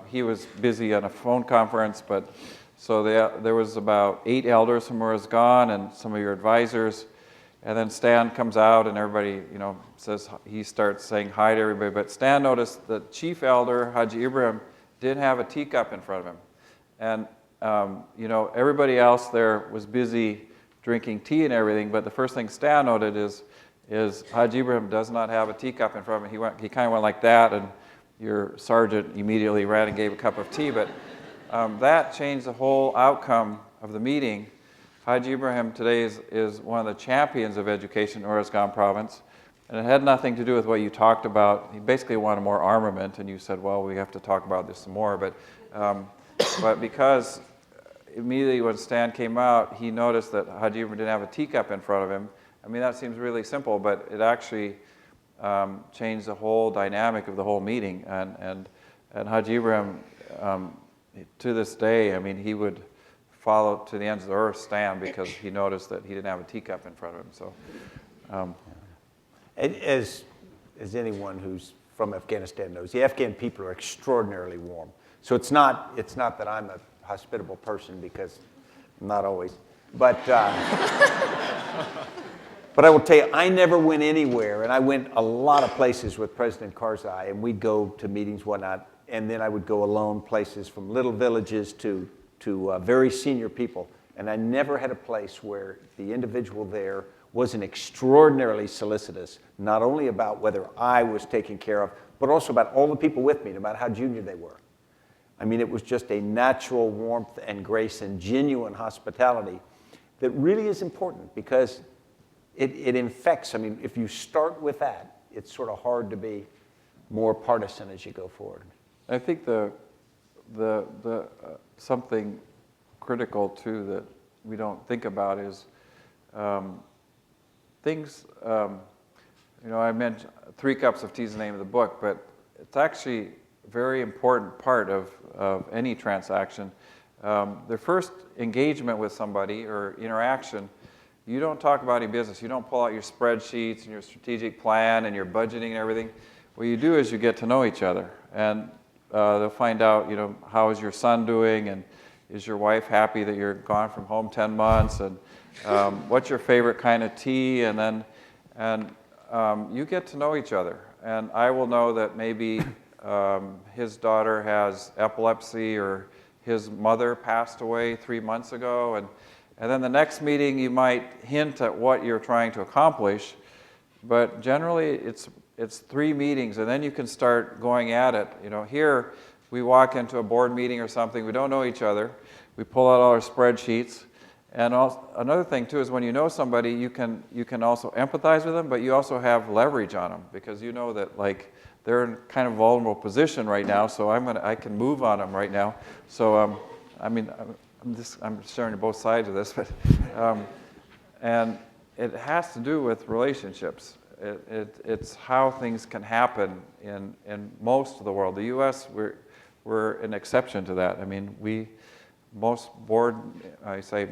he was busy on a phone conference, but so there was about 8 elders from Uruzgan and some of your advisors, and then Stan comes out and everybody, says, he starts saying hi to everybody, but Stan noticed the chief elder, Haji Ibrahim, didn't have a teacup in front of him. And, everybody else there was busy drinking tea and everything, but the first thing Stan noted is Haji Ibrahim does not have a teacup in front of him. He kind of went like that, and your sergeant immediately ran and gave a cup of tea, but that changed the whole outcome of the meeting. Haji Ibrahim today is one of the champions of education in Uruzgan province, and it had nothing to do with what you talked about. He basically wanted more armament, and you said, well, we have to talk about this some more, but because immediately when Stan came out, he noticed that Haji Ibrahim didn't have a teacup in front of him. I mean, that seems really simple, but it actually changed the whole dynamic of the whole meeting. And Haji Ibrahim, to this day, I mean, he would follow to the ends of the earth Stan because he noticed that he didn't have a teacup in front of him. So, as anyone who's from Afghanistan knows, the Afghan people are extraordinarily warm. So it's not that I'm a hospitable person, because I'm not always, but but I will tell you, I never went anywhere, and I went a lot of places with President Karzai, and we'd go to meetings, whatnot, and then I would go alone places from little villages to very senior people, and I never had a place where the individual there wasn't extraordinarily solicitous, not only about whether I was taken care of, but also about all the people with me, no matter how junior they were. I mean, it was just a natural warmth and grace and genuine hospitality that really is important, because it infects. I mean, if you start with that, it's sort of hard to be more partisan as you go forward. I think the something critical too that we don't think about is things. I mentioned 3 Cups of Tea is the name of the book, but it's actually a very important part of any transaction. The first engagement with somebody or interaction, you don't talk about any business. You don't pull out your spreadsheets and your strategic plan and your budgeting and everything. What you do is you get to know each other, and they'll find out, how is your son doing, and is your wife happy that you're gone from home 10 months, and what's your favorite kind of tea, and you get to know each other. And I will know that maybe his daughter has epilepsy, or his mother passed away 3 months ago. And then the next meeting, you might hint at what you're trying to accomplish. But generally, it's 3 meetings, and then you can start going at it. You know, here, we walk into a board meeting or something, we don't know each other. We pull out all our spreadsheets. And also, another thing, too, is when you know somebody, you can also empathize with them, but you also have leverage on them, because you know that, like, they're in kind of vulnerable position right now, so I can move on them right now. So, I mean, I'm sharing both sides of this, but, and it has to do with relationships. It's how things can happen in most of the world. The U.S., we're an exception to that. I mean, most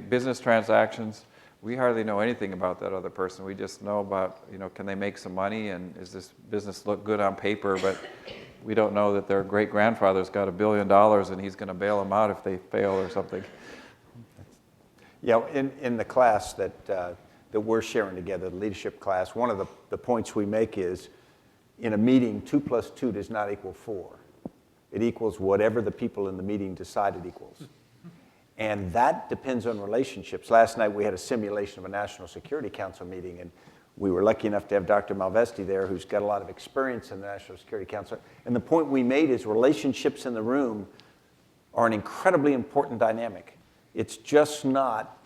business transactions, we hardly know anything about that other person. We just know about, you know, can they make some money, and is this business look good on paper, but we don't know that their great-grandfather's got $1 billion and he's going to bail them out if they fail or something. Yeah, in the class that we're sharing together, the leadership class, one of the points we make is, in a meeting, 2 + 2 does not equal 4. It equals whatever the people in the meeting decide it equals. And that depends on relationships. Last night we had a simulation of a National Security Council meeting, and we were lucky enough to have Dr. Malvesti there, who's got a lot of experience in the National Security Council. And the point we made is relationships in the room are an incredibly important dynamic. It's just not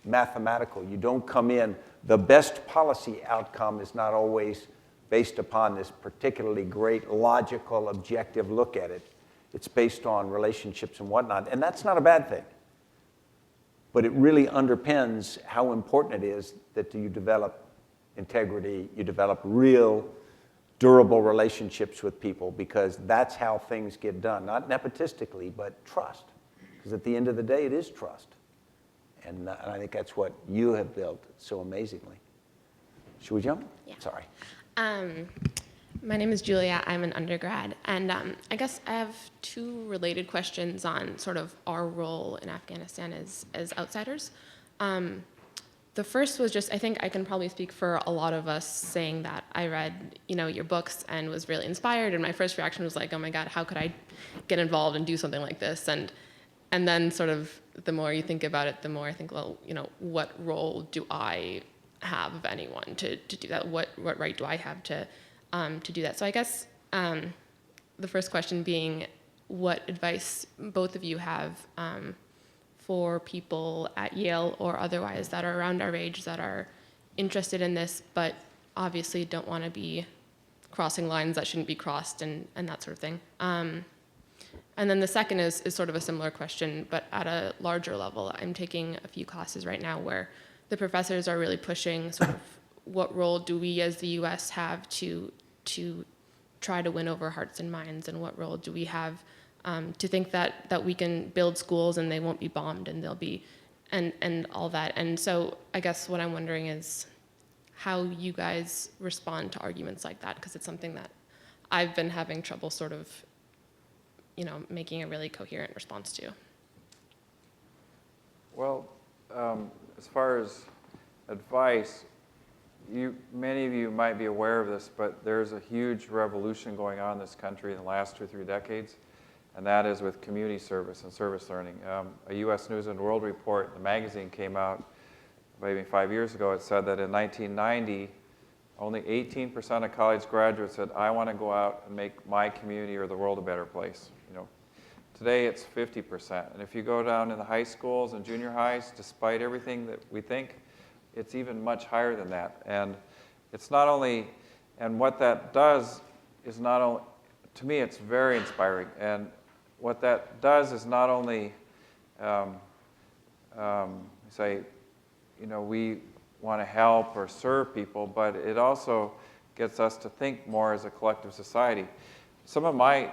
mathematical. You don't come in. The best policy outcome is not always based upon this particularly great, logical, objective look at it. It's based on relationships and whatnot. And that's not a bad thing. But it really underpins how important it is that you develop integrity, you develop real, durable relationships with people, because that's how things get done. Not nepotistically, but trust. Because at the end of the day, it is trust. And I think that's what you have built so amazingly. Should we jump? Yeah. Sorry. My name is Julia. I'm an undergrad. And I guess I have 2 related questions on sort of our role in Afghanistan as outsiders. The first was just, I think I can probably speak for a lot of us, saying that I read, you know, your books and was really inspired. And my first reaction was like, oh my God, how could I get involved and do something like this? And then sort of the more you think about it, the more I think, well, you know, what role do I have, of anyone, to do that? What right do I have to do that? So I guess the first question being, what advice both of you have for people at Yale or otherwise that are around our age that are interested in this, but obviously don't want to be crossing lines that shouldn't be crossed and that sort of thing. And then the second is sort of a similar question, but at a larger level. I'm taking a few classes right now where the professors are really pushing sort of what role do we as the U.S. have to try to win over hearts and minds, and what role do we have to think that we can build schools and they won't be bombed and they'll be, and all that. And so I guess what I'm wondering is how you guys respond to arguments like that, because it's something that I've been having trouble sort of, you know, making a really coherent response to. Well, as far as advice, many of you might be aware of this, but there's a huge revolution going on in this country in the last 2 or 3 decades, and that is with community service and service learning. A U.S. News and World Report, the magazine, came out maybe 5 years ago. It said that in 1990, only 18% of college graduates said, I want to go out and make my community or the world a better place. You know, today it's 50%. And if you go down in the high schools and junior highs, despite everything that we think, it's even much higher than that. And it's not only, and what that does is not only, to me it's very inspiring. And what that does is not only say, you know, we want to help or serve people, but it also gets us to think more as a collective society. Some of my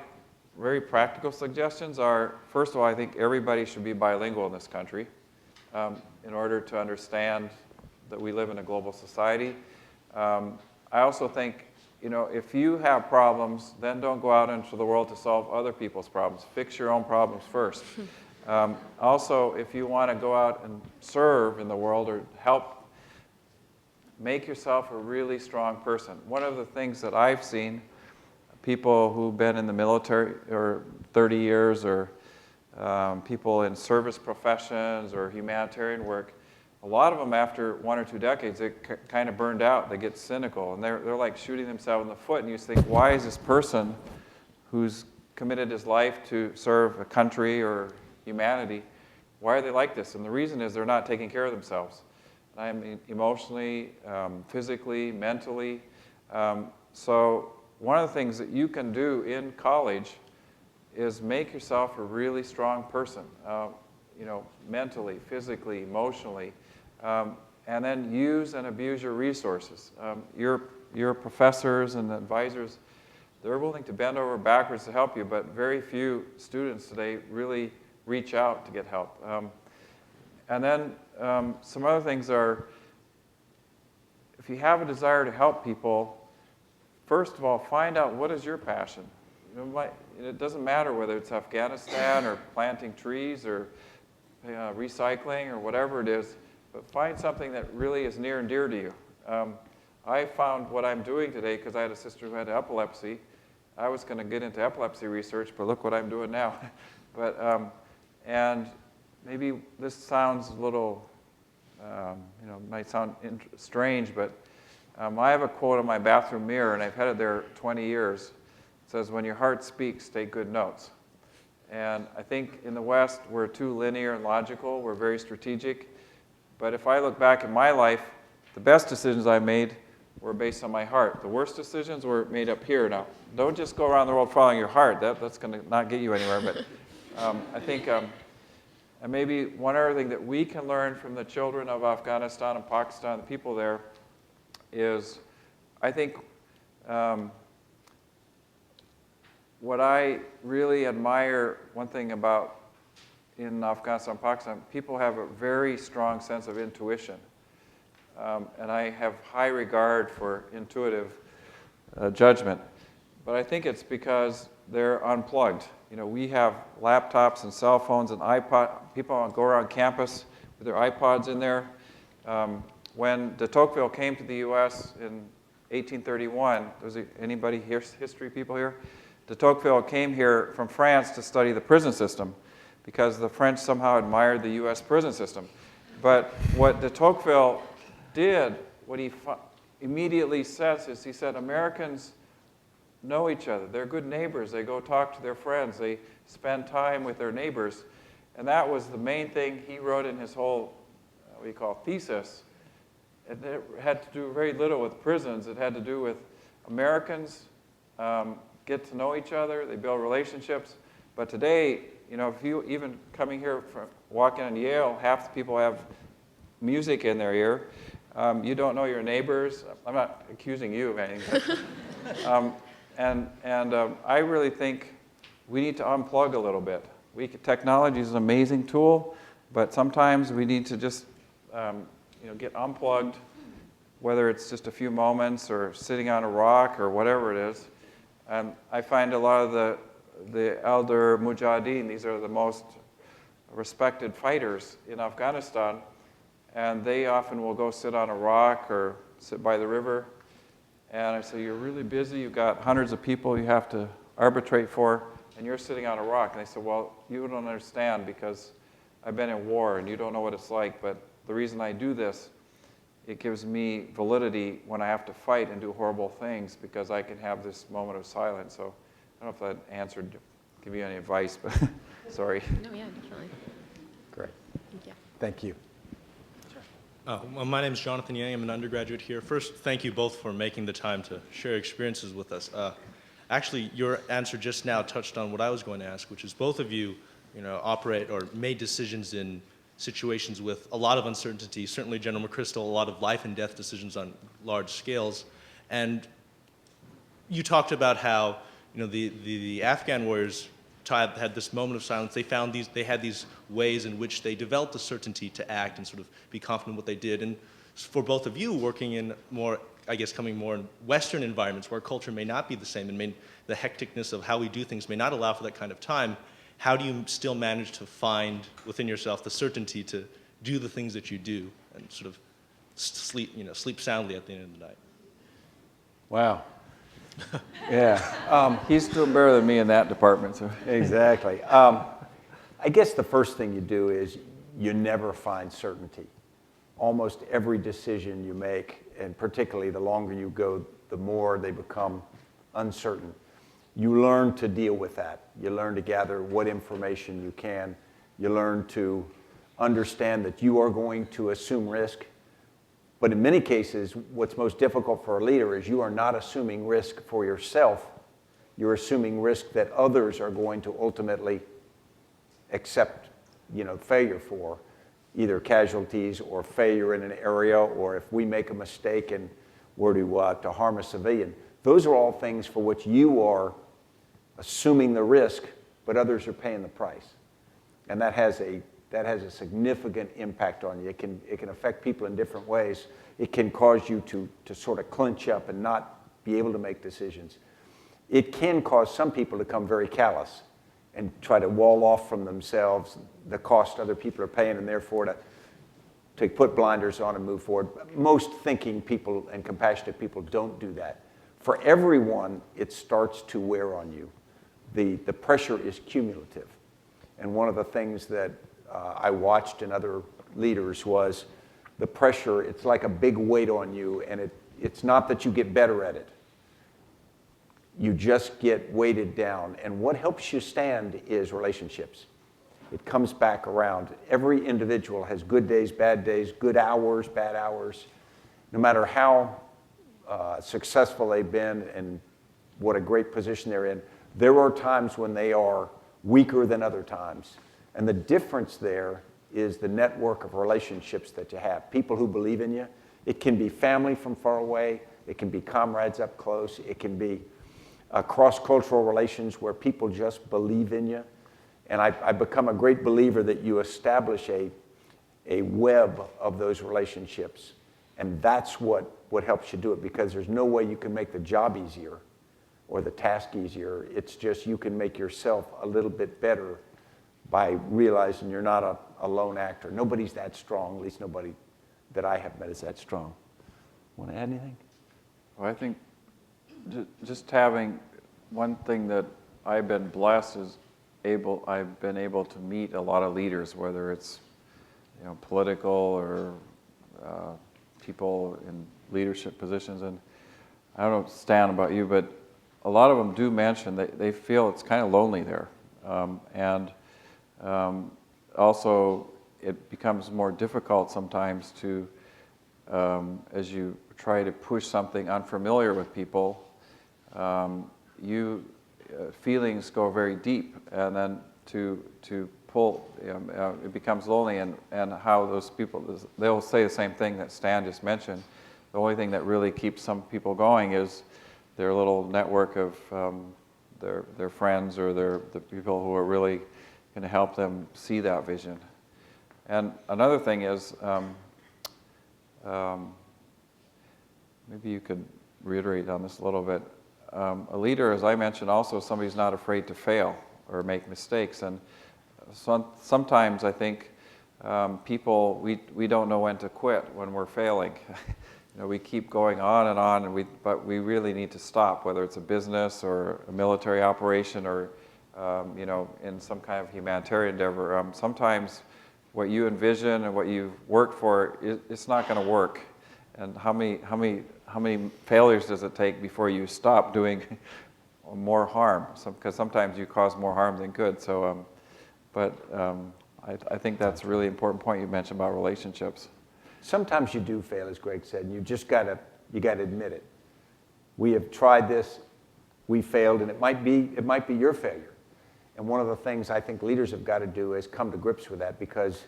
very practical suggestions are, first of all, I think everybody should be bilingual in this country in order to understand that we live in a global society. I also think, you know, if you have problems, then don't go out into the world to solve other people's problems. Fix your own problems first. Also, if you want to go out and serve in the world or help make yourself a really strong person. One of the things that I've seen, people who've been in the military or 30 years, or people in service professions or humanitarian work, a lot of them after 1 or 2 decades, they kind of burned out. They get cynical, and they're like shooting themselves in the foot. And you think, why is this person who's committed his life to serve a country or humanity, why are they like this? And the reason is they're not taking care of themselves. I mean, emotionally, physically, mentally. So one of the things that you can do in college is make yourself a really strong person, mentally, physically, emotionally, and then use and abuse your resources. Your professors and advisors, they're willing to bend over backwards to help you, but very few students today really reach out to get help. And then some other things are, if you have a desire to help people, first of all, find out what is your passion. It doesn't matter whether it's Afghanistan or planting trees or recycling or whatever it is, but find something that really is near and dear to you. I found what I'm doing today, because I had a sister who had epilepsy. I was going to get into epilepsy research, but look what I'm doing now. And maybe this sounds a little, might sound strange, but I have a quote on my bathroom mirror, and I've had it there 20 years. It says, "When your heart speaks, take good notes." And I think in the West, we're too linear and logical. We're very strategic. But if I look back in my life, the best decisions I made were based on my heart. The worst decisions were made up here. Now, don't just go around the world following your heart. That's going to not get you anywhere. But I think, and maybe one other thing that we can learn from the children of Afghanistan and Pakistan, the people there, is I think what I really admire, one thing about in Afghanistan and Pakistan, people have a very strong sense of intuition. And I have high regard for intuitive judgment. But I think it's because they're unplugged. We have laptops and cell phones and iPod. People go around campus with their iPods in there. When de Tocqueville came to the U.S. in 1831, was anybody here, history people here? De Tocqueville came here from France to study the prison system, because the French somehow admired the U.S. prison system. But what de Tocqueville did, what he immediately says is, he said, Americans know each other. They're good neighbors. They go talk to their friends. They spend time with their neighbors. And that was the main thing he wrote in his whole, what you call, thesis. It had to do very little with prisons. It had to do with Americans get to know each other. They build relationships. But today, if you even coming here from walking on Yale, half the people have music in their ear. You don't know your neighbors. I'm not accusing you of anything. I really think we need to unplug a little bit. Technology is an amazing tool, but sometimes we need to just get unplugged, whether it's just a few moments or sitting on a rock or whatever it is. I find a lot of the elder mujahideen, these are the most respected fighters in Afghanistan, and they often will go sit on a rock or sit by the river. And I say, you're really busy, you've got hundreds of people you have to arbitrate for, and you're sitting on a rock. And they said, well, you don't understand, because I've been in war and you don't know what it's like, but the reason I do this, it gives me validity when I have to fight and do horrible things, because I can have this moment of silence. So I don't know if that answered, give you any advice, but sorry. No, yeah, definitely. Great. Yeah. Thank you. Well, my name is Jonathan Yang. I'm an undergraduate here. First, thank you both for making the time to share experiences with us. Actually, your answer just now touched on what I was going to ask, which is both of you, operate or made decisions in situations with a lot of uncertainty. Certainly, General McChrystal, a lot of life and death decisions on large scales. And you talked about how the Afghan warriors had this moment of silence. They had these ways in which they developed a certainty to act and sort of be confident in what they did. And for both of you, working in more, coming more in Western environments where culture may not be the same, and the hecticness of how we do things may not allow for that kind of time, how do you still manage to find within yourself the certainty to do the things that you do, and sort of sleep soundly at the end of the night. Wow. Yeah. He's still better than me in that department. So. Exactly. I guess the first thing you do is you never find certainty. Almost every decision you make, and particularly the longer you go, the more they become uncertain. You learn to deal with that. You learn to gather what information you can. You learn to understand that you are going to assume risk. But in many cases, what's most difficult for a leader is you are not assuming risk for yourself. You're assuming risk that others are going to ultimately accept, failure for, either casualties or failure in an area, or if we make a mistake and were to harm a civilian. Those are all things for which you are assuming the risk, but others are paying the price. And that has a significant impact on you. It can affect people in different ways. It can cause you to sort of clench up and not be able to make decisions. It can cause some people to become very callous and try to wall off from themselves the cost other people are paying, and therefore to put blinders on and move forward. Most thinking people and compassionate people don't do that. For everyone, it starts to wear on you. The pressure is cumulative. And one of the things that I watched in other leaders was the pressure. It's like a big weight on you, and it's not that you get better at it. You just get weighted down. And what helps you stand is relationships. It comes back around. Every individual has good days, good hours, bad hours. No matter how successful they've been and what a great position they're in, there are times when they are weaker than other times. And the difference there is the network of relationships that you have. People who believe in you. It can be family from far away. It can be comrades up close. It can be cross-cultural relations where people just believe in you. And I've become a great believer that you establish a web of those relationships. And that's what helps you do it, because there's no way you can make the job easier or the task easier. It's just you can make yourself a little bit better by realizing you're not a lone actor. Nobody's that strong, at least nobody that I have met is that strong. Want to add anything? Well, I think just having one thing that I've been blessed is I've been able to meet a lot of leaders, whether it's political or people in leadership positions. And I don't know, Stan, about you, but a lot of them do mention that they feel it's kind of lonely there. Also, it becomes more difficult sometimes to, as you try to push something unfamiliar with people, feelings go very deep, and then to pull, it becomes lonely, and how those people, they'll say the same thing that Stan just mentioned. The only thing that really keeps some people going is their little network of their friends or the people who are really going to help them see that vision. And another thing is, maybe you could reiterate on this a little bit. A leader, as I mentioned, also somebody who's not afraid to fail or make mistakes. And sometimes I think people, we don't know when to quit when we're failing. We keep going on, and but we really need to stop, whether it's a business or a military operation or in some kind of humanitarian endeavor. Sometimes what you envision and what you've worked for, it's not going to work. And how many failures does it take before you stop doing more harm? Because sometimes you cause more harm than good. So, I think that's a really important point you mentioned about relationships. Sometimes you do fail, as Greg said, and you just gotta admit it. We have tried this, we failed, and it might be your failure. And one of the things I think leaders have got to do is come to grips with that, because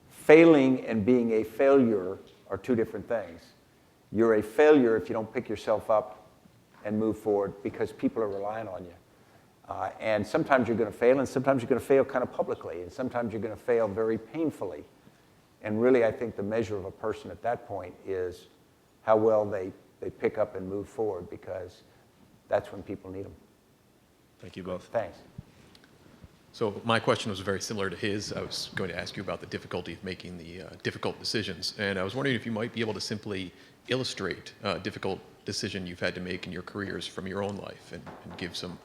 failing and being a failure are two different things. You're a failure if you don't pick yourself up and move forward, because people are relying on you. And sometimes you're going to fail, and sometimes you're going to fail kind of publicly, and sometimes you're going to fail very painfully. And really, I think the measure of a person at that point is how well they pick up and move forward, because that's when people need them. Thank you both. Thanks. So my question was very similar to his. I was going to ask you about the difficulty of making the difficult decisions, and I was wondering if you might be able to simply illustrate a difficult decision you've had to make in your careers from your own life, and give some,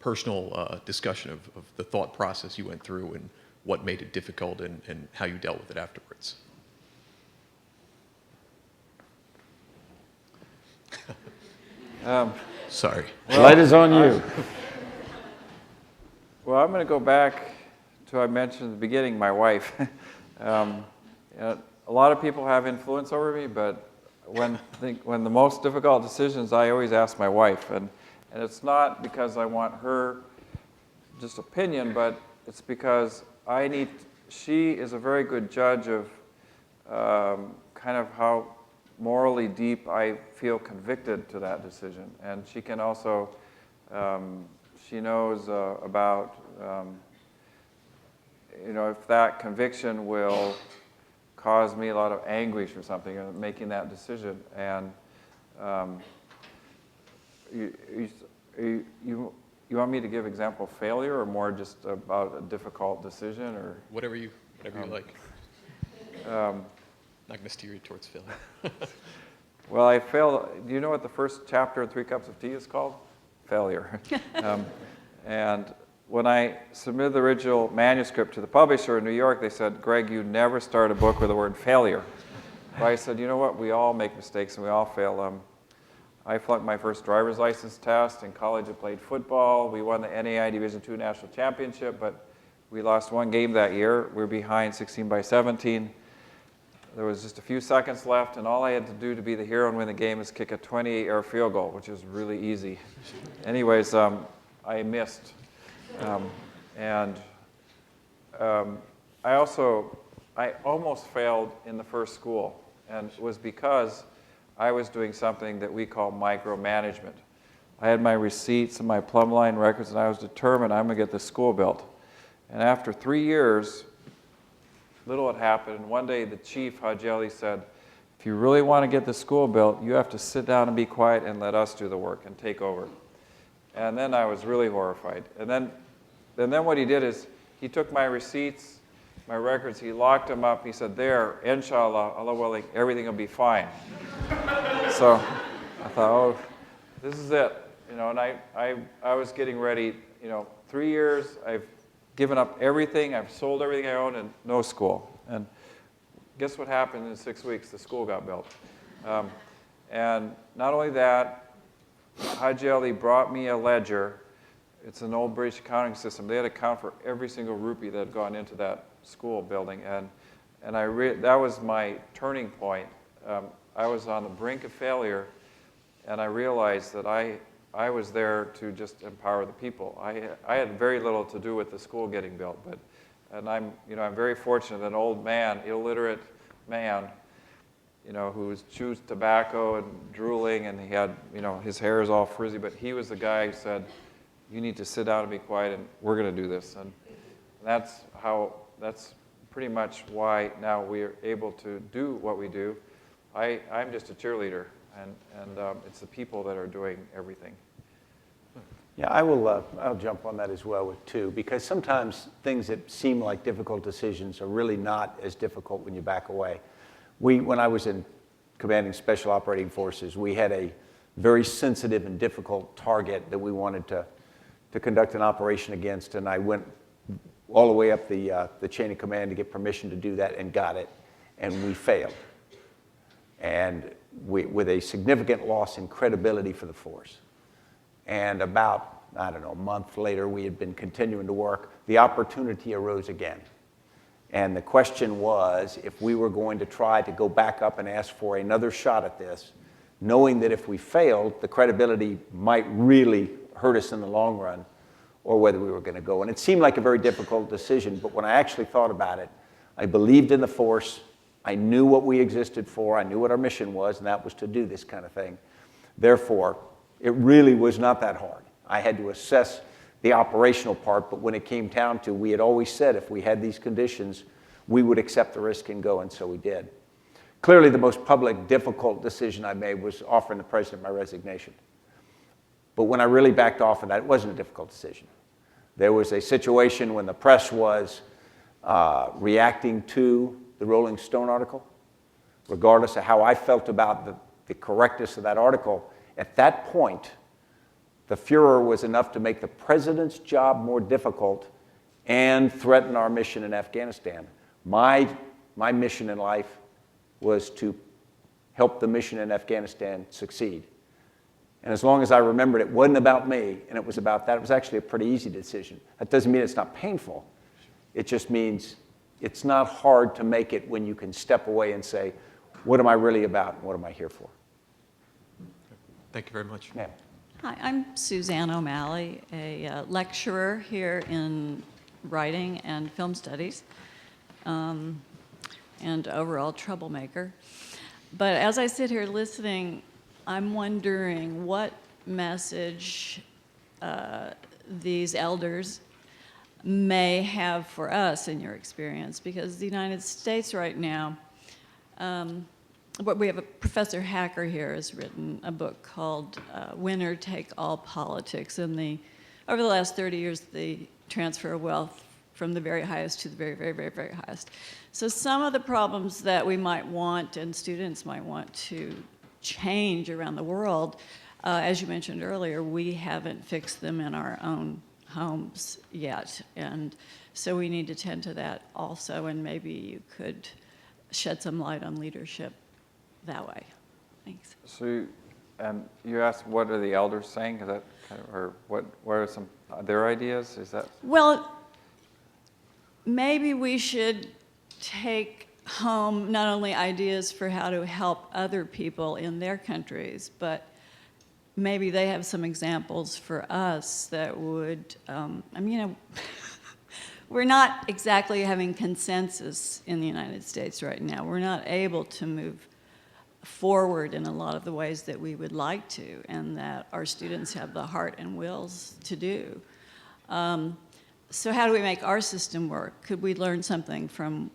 personal discussion of the thought process you went through and what made it difficult and how you dealt with it afterwards. Sorry. Light is on you. Well, I'm going to go back to I mentioned at the beginning, my wife. A lot of people have influence over me, but when the most difficult decisions, I always ask my wife. And it's not because I want her just opinion, but it's because she is a very good judge of kind of how morally deep I feel convicted to that decision. And she can also, she knows about, if that conviction will cause me a lot of anguish or something, making that decision. And you want me to give example of failure, or more just about a difficult decision, or Whatever you like. Not going to steer you towards failure. Well, I failed. Do you know what the first chapter in 3 Cups of Tea is called? Failure. And when I submitted the original manuscript to the publisher in New York, they said, Greg, you never start a book with the word failure. But I said, you know what? We all make mistakes and we all fail. I flunked my first driver's license test. In college, I played football. We won the NAI Division II National Championship, but we lost one game that year. We were behind 16-17. There was just a few seconds left, and all I had to do to be the hero and win the game is kick a 28-yard field goal, which is really easy. Anyways, I missed. I almost failed in the first school, and it was because I was doing something that we call micromanagement. I had my receipts and my plumb line records, and I was determined I'm going to get this school built. And after 3 years, little had happened, and one day the chief, Hajeli, said, if you really want to get the school built, you have to sit down and be quiet and let us do the work and take over. And then I was really horrified. And then what he did is he took my receipts, my records, he locked them up. He said, there, inshallah, Allah willing, everything will be fine. So I thought, oh, this is it. And I was getting ready, 3 years, I've given up everything, I've sold everything I own, and no school. And guess what happened in 6 weeks? The school got built. And not only that, Haji Ali brought me a ledger. It's an old British accounting system. They had to account for every single rupee that had gone into that school building. And that was my turning point. I was on the brink of failure, and I realized that I was there to just empower the people. I had very little to do with the school getting built, and I'm very fortunate that an old man, illiterate man, who chews tobacco and drooling, and he had, his hair is all frizzy, but he was the guy who said, you need to sit down and be quiet, and we're going to do this. And that's pretty much why now we're able to do what we do. I'm just a cheerleader, and it's the people that are doing everything. Yeah, I'll jump on that as well with two, because sometimes things that seem like difficult decisions are really not as difficult when you back away. When I was in commanding Special Operating Forces, we had a very sensitive and difficult target that we wanted to conduct an operation against, and I went all the way up the chain of command to get permission to do that and got it, and we failed. And with a significant loss in credibility for the force. And about, a month later, we had been continuing to work. The opportunity arose again. And the question was, if we were going to try to go back up and ask for another shot at this, knowing that if we failed, the credibility might really hurt us in the long run, or whether we were going to go. And it seemed like a very difficult decision, but when I actually thought about it, I believed in the force. I knew what we existed for. I knew what our mission was, and that was to do this kind of thing. Therefore, it really was not that hard. I had to assess the operational part, but when it came down to, we had always said if we had these conditions, we would accept the risk and go, and so we did. Clearly, the most public, difficult decision I made was offering the president my resignation. But when I really backed off of that, it wasn't a difficult decision. There was a situation when the press was reacting to the Rolling Stone article, regardless of how I felt about the correctness of that article. At that point, the furor was enough to make the president's job more difficult and threaten our mission in Afghanistan. My mission in life was to help the mission in Afghanistan succeed. And as long as I remembered it wasn't about me and it was about that, it was actually a pretty easy decision. That doesn't mean it's not painful. It just means it's not hard to make it when you can step away and say, what am I really about and what am I here for? Thank you very much. Ma'am. Hi, I'm Suzanne O'Malley, a lecturer here in writing and film studies, and overall troublemaker. But as I sit here listening, I'm wondering what message these elders may have for us in your experience, because the United States right now, we have a Professor Hacker here has written a book called Winner Take All Politics, and over the last 30 years, the transfer of wealth from the very highest to the very, very, very, very highest. So some of the problems that we might want and students might want to change around the world, as you mentioned earlier, we haven't fixed them in our own homes yet. And so we need to tend to that also, and maybe you could shed some light on leadership that way. Thanks. So, you asked what are the elders saying? Is that kind of, or what are some their ideas? Is that? Well, maybe we should take home not only ideas for how to help other people in their countries, but maybe they have some examples for us that would, we're not exactly having consensus in the United States right now. We're not able to move forward in a lot of the ways that we would like to, and that our students have the heart and wills to do. So how do we make our system work? Could we learn something from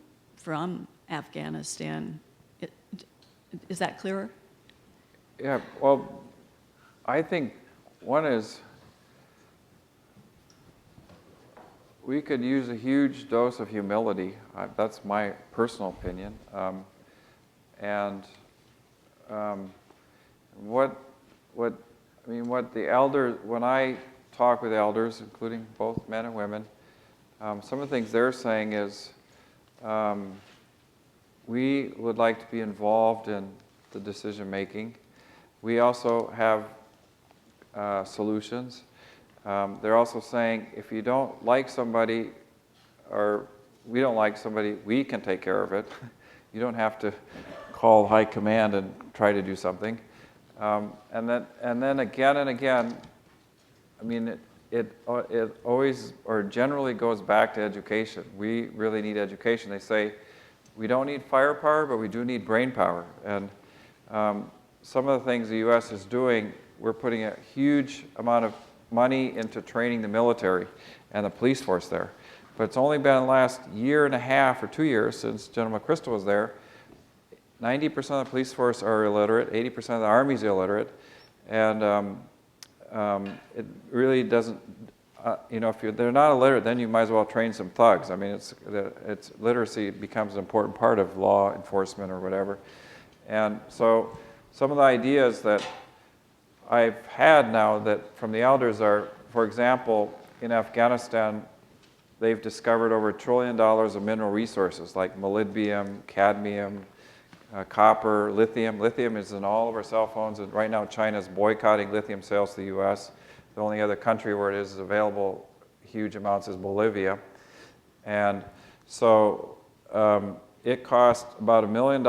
Afghanistan? Is that clearer? Yeah, well, I think one is we could use a huge dose of humility. That's my personal opinion. What the elders, when I talk with elders, including both men and women, some of the things they're saying is we would like to be involved in the decision making. We also have solutions. They're also saying if you don't like somebody, or we don't like somebody, we can take care of it. You don't have to call high command and try to do something. And then again and again, I mean, it always or generally goes back to education. We really need education. They say we don't need firepower, but we do need brain power. And some of the things the U.S. is doing, we're putting a huge amount of money into training the military and the police force there. But it's only been the last year and a half or 2 years since General McChrystal was there. 90% of the police force are illiterate, 80% of the Army's illiterate, and it really doesn't, if they're not illiterate, then you might as well train some thugs. I mean, it's literacy becomes an important part of law enforcement or whatever. And so some of the ideas that I've had now that from the elders are, for example, in Afghanistan, they've discovered over $1 trillion of mineral resources like molybdenum, cadmium, copper, lithium. Lithium is in all of our cell phones, and right now China is boycotting lithium sales to the U.S. The only other country where it is available huge amounts is Bolivia. And so it costs about $1 million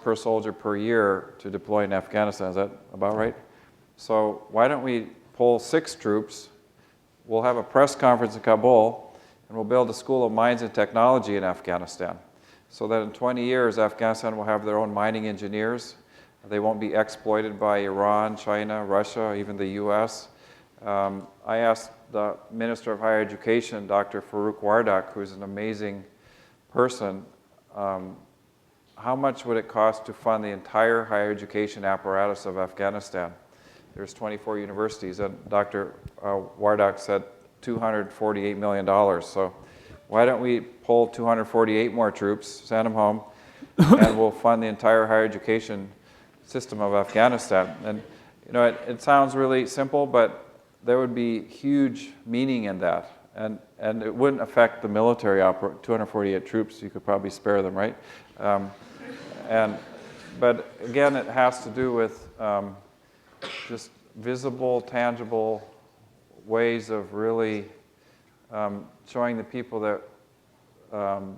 per soldier per year to deploy in Afghanistan. Is that about right? So why don't we pull 6 troops, we'll have a press conference in Kabul, and we'll build a school of mines and technology in Afghanistan, so that in 20 years, Afghanistan will have their own mining engineers. They won't be exploited by Iran, China, Russia, even the US. I asked the Minister of Higher Education, Dr. Farooq Wardak, who's an amazing person, how much would it cost to fund the entire higher education apparatus of Afghanistan? There's 24 universities, and Dr. Wardak said $248 million. So why don't we pull 248 more troops, send them home, and we'll fund the entire higher education system of Afghanistan. And it sounds really simple, but there would be huge meaning in that. And it wouldn't affect the military 248 troops, you could probably spare them, right? But again, it has to do with just visible, tangible ways of really showing the people that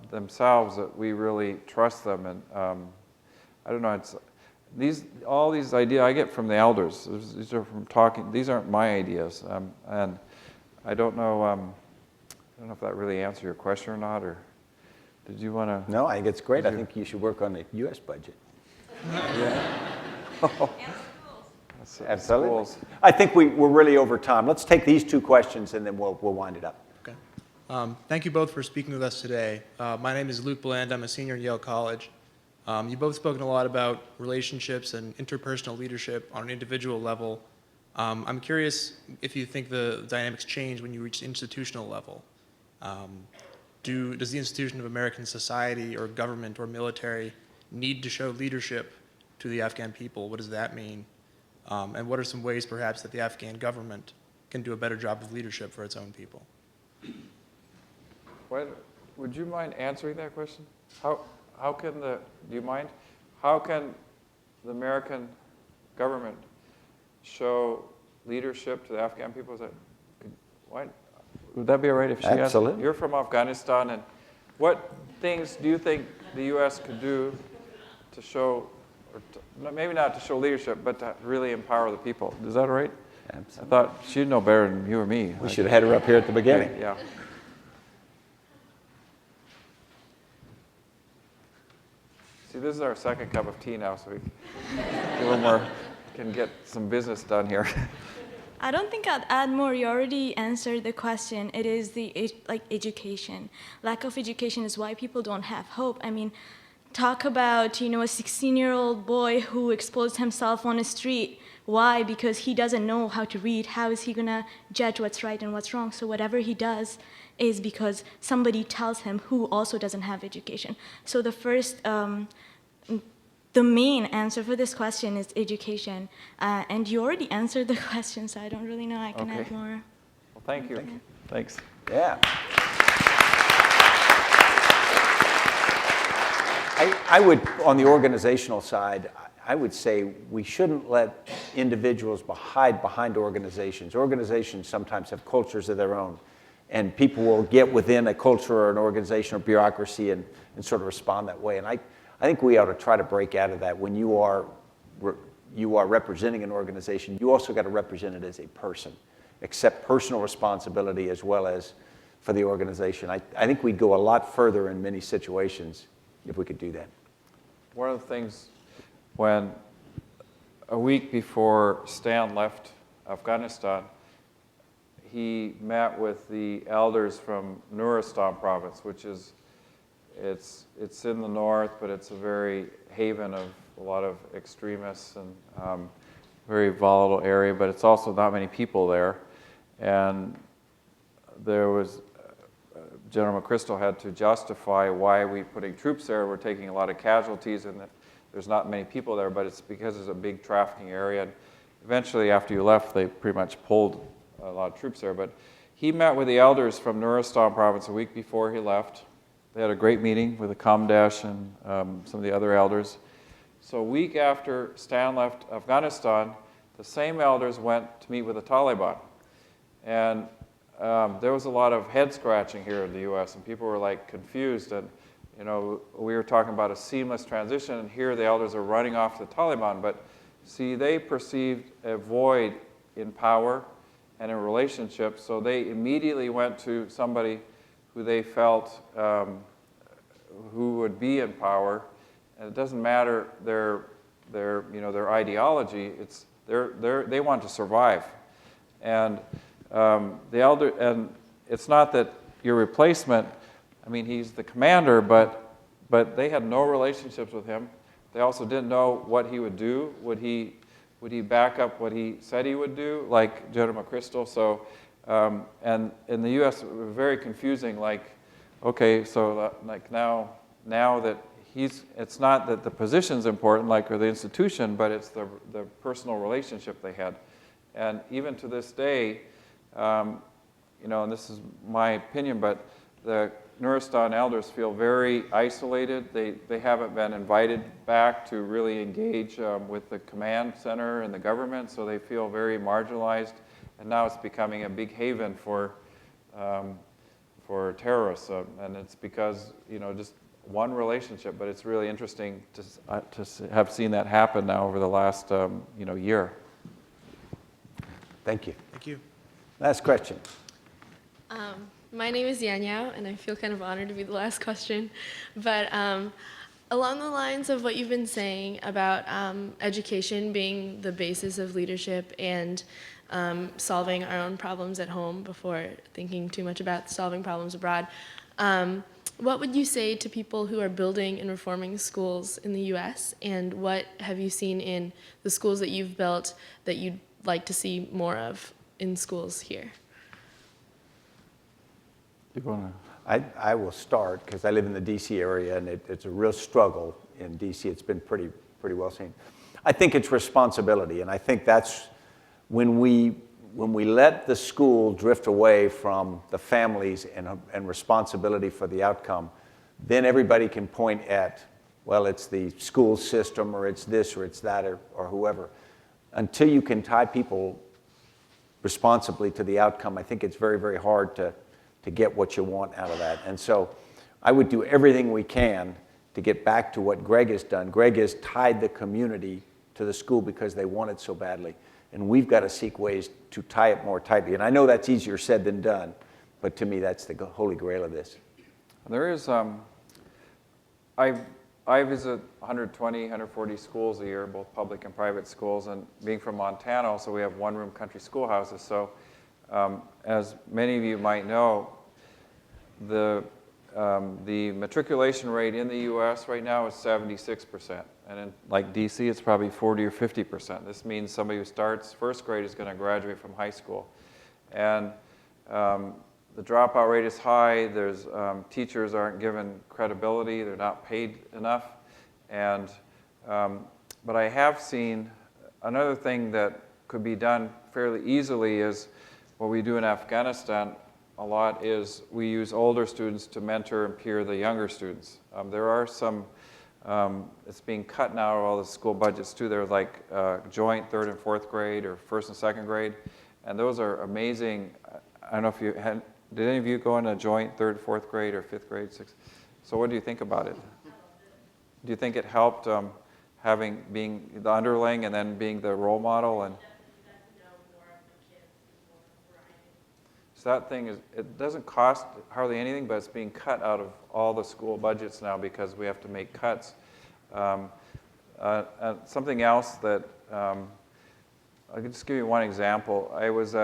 themselves that we really trust them. And I don't know, all these ideas I get from the elders. These are from talking. These aren't my ideas, and I don't know if that really answered your question or not. Or did you want to? No, I think it's great. I think you should work on the U.S. budget. Yeah. Absolutely. Schools. I think we're really over time. Let's take these two questions and then we'll wind it up. Okay. Thank you both for speaking with us today. My name is Luke Bland. I'm a senior at Yale College. You've both spoken a lot about relationships and interpersonal leadership on an individual level. I'm curious if you think the dynamics change when you reach the institutional level. Does the institution of American society or government or military need to show leadership to the Afghan people? What does that mean? And what are some ways perhaps that the Afghan government can do a better job of leadership for its own people? Would you mind answering that question? How can do you mind? How can the American government show leadership to the Afghan people? Would that be all right if she Absolutely. asked? You're from Afghanistan, and what things do you think the U.S. could do to show, maybe not to show leadership, but to really empower the people? Is that all right? Absolutely. I thought she'd know better than you or me. We should have had her up here at the beginning. Okay, yeah. See, this is our second cup of tea now, so we can get some business done here. I don't think I'd add more. You already answered the question. It is education. Lack of education is why people don't have hope. I mean, talk about, a 16-year-old boy who exposed himself on a street. Why? Because he doesn't know how to read. How is he gonna judge what's right and what's wrong? So whatever he does is because somebody tells him who also doesn't have education. So the main answer for this question is education. And you already answered the question, so I don't really know I can add more. Well, thank you. Thanks. Yeah. I would, on the organizational side, I would say we shouldn't let individuals hide behind organizations. Organizations sometimes have cultures of their own, and people will get within a culture or an organization or bureaucracy and sort of respond that way. And I think we ought to try to break out of that. When you are representing an organization, you also got to represent it as a person, accept personal responsibility as well as for the organization. I think we'd go a lot further in many situations if we could do that. One of the things, when a week before Stan left Afghanistan, he met with the elders from Nuristan province, which is, it's in the north, but it's a very haven of a lot of extremists and very volatile area, but it's also not many people there. And there was, General McChrystal had to justify why we putting troops there. We're taking a lot of casualties and there's not many people there, but it's because it's a big trafficking area. And eventually, after you left, they pretty much pulled a lot of troops there. But he met with the elders from Nuristan province a week before he left. They had a great meeting with the Kamdesh and some of the other elders. So a week after Stan left Afghanistan, the same elders went to meet with the Taliban. And there was a lot of head scratching here in the U.S. and people were like confused. And we were talking about a seamless transition, and here the elders are running off the Taliban. But see, they perceived a void in power and in relationships, so they immediately went to somebody who they felt who would be in power. And it doesn't matter their ideology. It's they want to survive. And and it's not that your replacement, I mean, he's the commander, but they had no relationships with him. They also didn't know what he would do. Would he back up what he said he would do, like General McChrystal? So And in the U.S., it was very confusing. Like, okay, so like now that it's not that the position's important, like, or the institution, but it's the personal relationship they had. And even to this day, you know, and this is my opinion, but the Nuristan elders feel very isolated. They haven't been invited back to really engage with the command center and the government, so they feel very marginalized. And now it's becoming a big haven for terrorists, and it's because, you know, just one relationship. But it's really interesting to have seen that happen now over the last you know, year. Thank you. Thank you. Last question. My name is Yan Yao, and I feel kind of honored to be the last question. But along the lines of what you've been saying about education being the basis of leadership and solving our own problems at home before thinking too much about solving problems abroad, what would you say to people who are building and reforming schools in the U.S., and what have you seen in the schools that you've built that you'd like to see more of in schools here? I will start, because I live in the D.C. area, and it's a real struggle in D.C. It's been pretty well seen. I think it's responsibility, and I think that's when we let the school drift away from the families and responsibility for the outcome, then everybody can point at, well, it's the school system, or it's this, or it's that, or whoever. Until you can tie people responsibly to the outcome, I think it's very, very hard to get what you want out of that. And so I would do everything we can to get back to what Greg has done. Greg has tied the community to the school because they want it so badly. And we've got to seek ways to tie it more tightly. And I know that's easier said than done, but to me that's the holy grail of this. There is, I visit 120, 140 schools a year, both public and private schools, and being from Montana, also we have one-room country schoolhouses. So as many of you might know, the matriculation rate in the U.S. right now is 76%. And in like D.C., it's probably 40 or 50%. This means somebody who starts first grade is going to graduate from high school. And the dropout rate is high. There's teachers aren't given credibility. They're not paid enough. And but I have seen another thing that could be done fairly easily is what we do in Afghanistan a lot is we use older students to mentor and peer the younger students. There are some, it's being cut now, all the school budgets too. There's like joint 3rd and 4th grade or 1st and 2nd grade. And those are amazing. I don't know if you had, did any of you go in a joint 3rd, 4th grade or 5th grade, 6th? So what do you think about it? Do you think it helped being the underling and then being the role model? And so that thing is, it doesn't cost hardly anything, but it's being cut out of all the school budgets now because we have to make cuts. Something else that, I can just give you one example. I was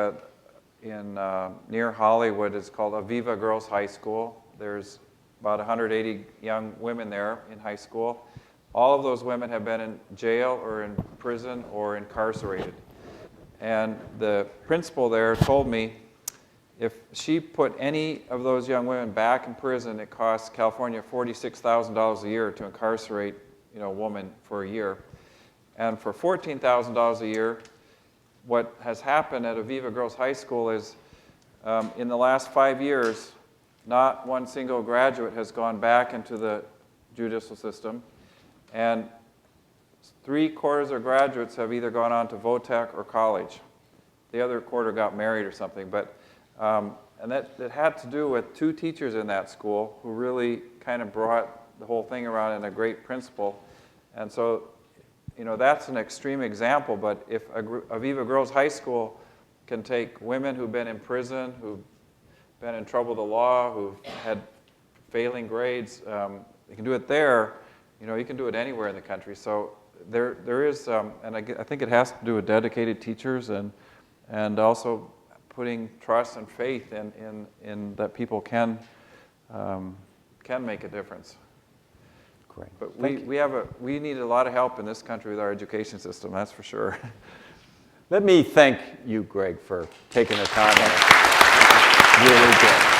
near Hollywood. It's called Aviva Girls High School. There's about 180 young women there in high school. All of those women have been in jail or in prison or incarcerated. And the principal there told me if she put any of those young women back in prison, it costs California $46,000 a year to incarcerate, a woman for a year. And for $14,000 a year, what has happened at Aviva Girls High School is in the last 5 years, not one single graduate has gone back into the judicial system. And 3/4 of graduates have either gone on to VOTEC or college. The other quarter got married or something. But and that had to do with 2 teachers in that school who really kind of brought the whole thing around, and a great principal. And so, that's an extreme example, but if Aviva Girls High School can take women who've been in prison, who've been in trouble with the law, who've had failing grades, they can do it there, you can do it anywhere in the country. So there is, and I think it has to do with dedicated teachers and also putting trust and faith in that people can make a difference. Great. But we need a lot of help in this country with our education system, that's for sure. Let me thank you, Greg, for taking the time. really good.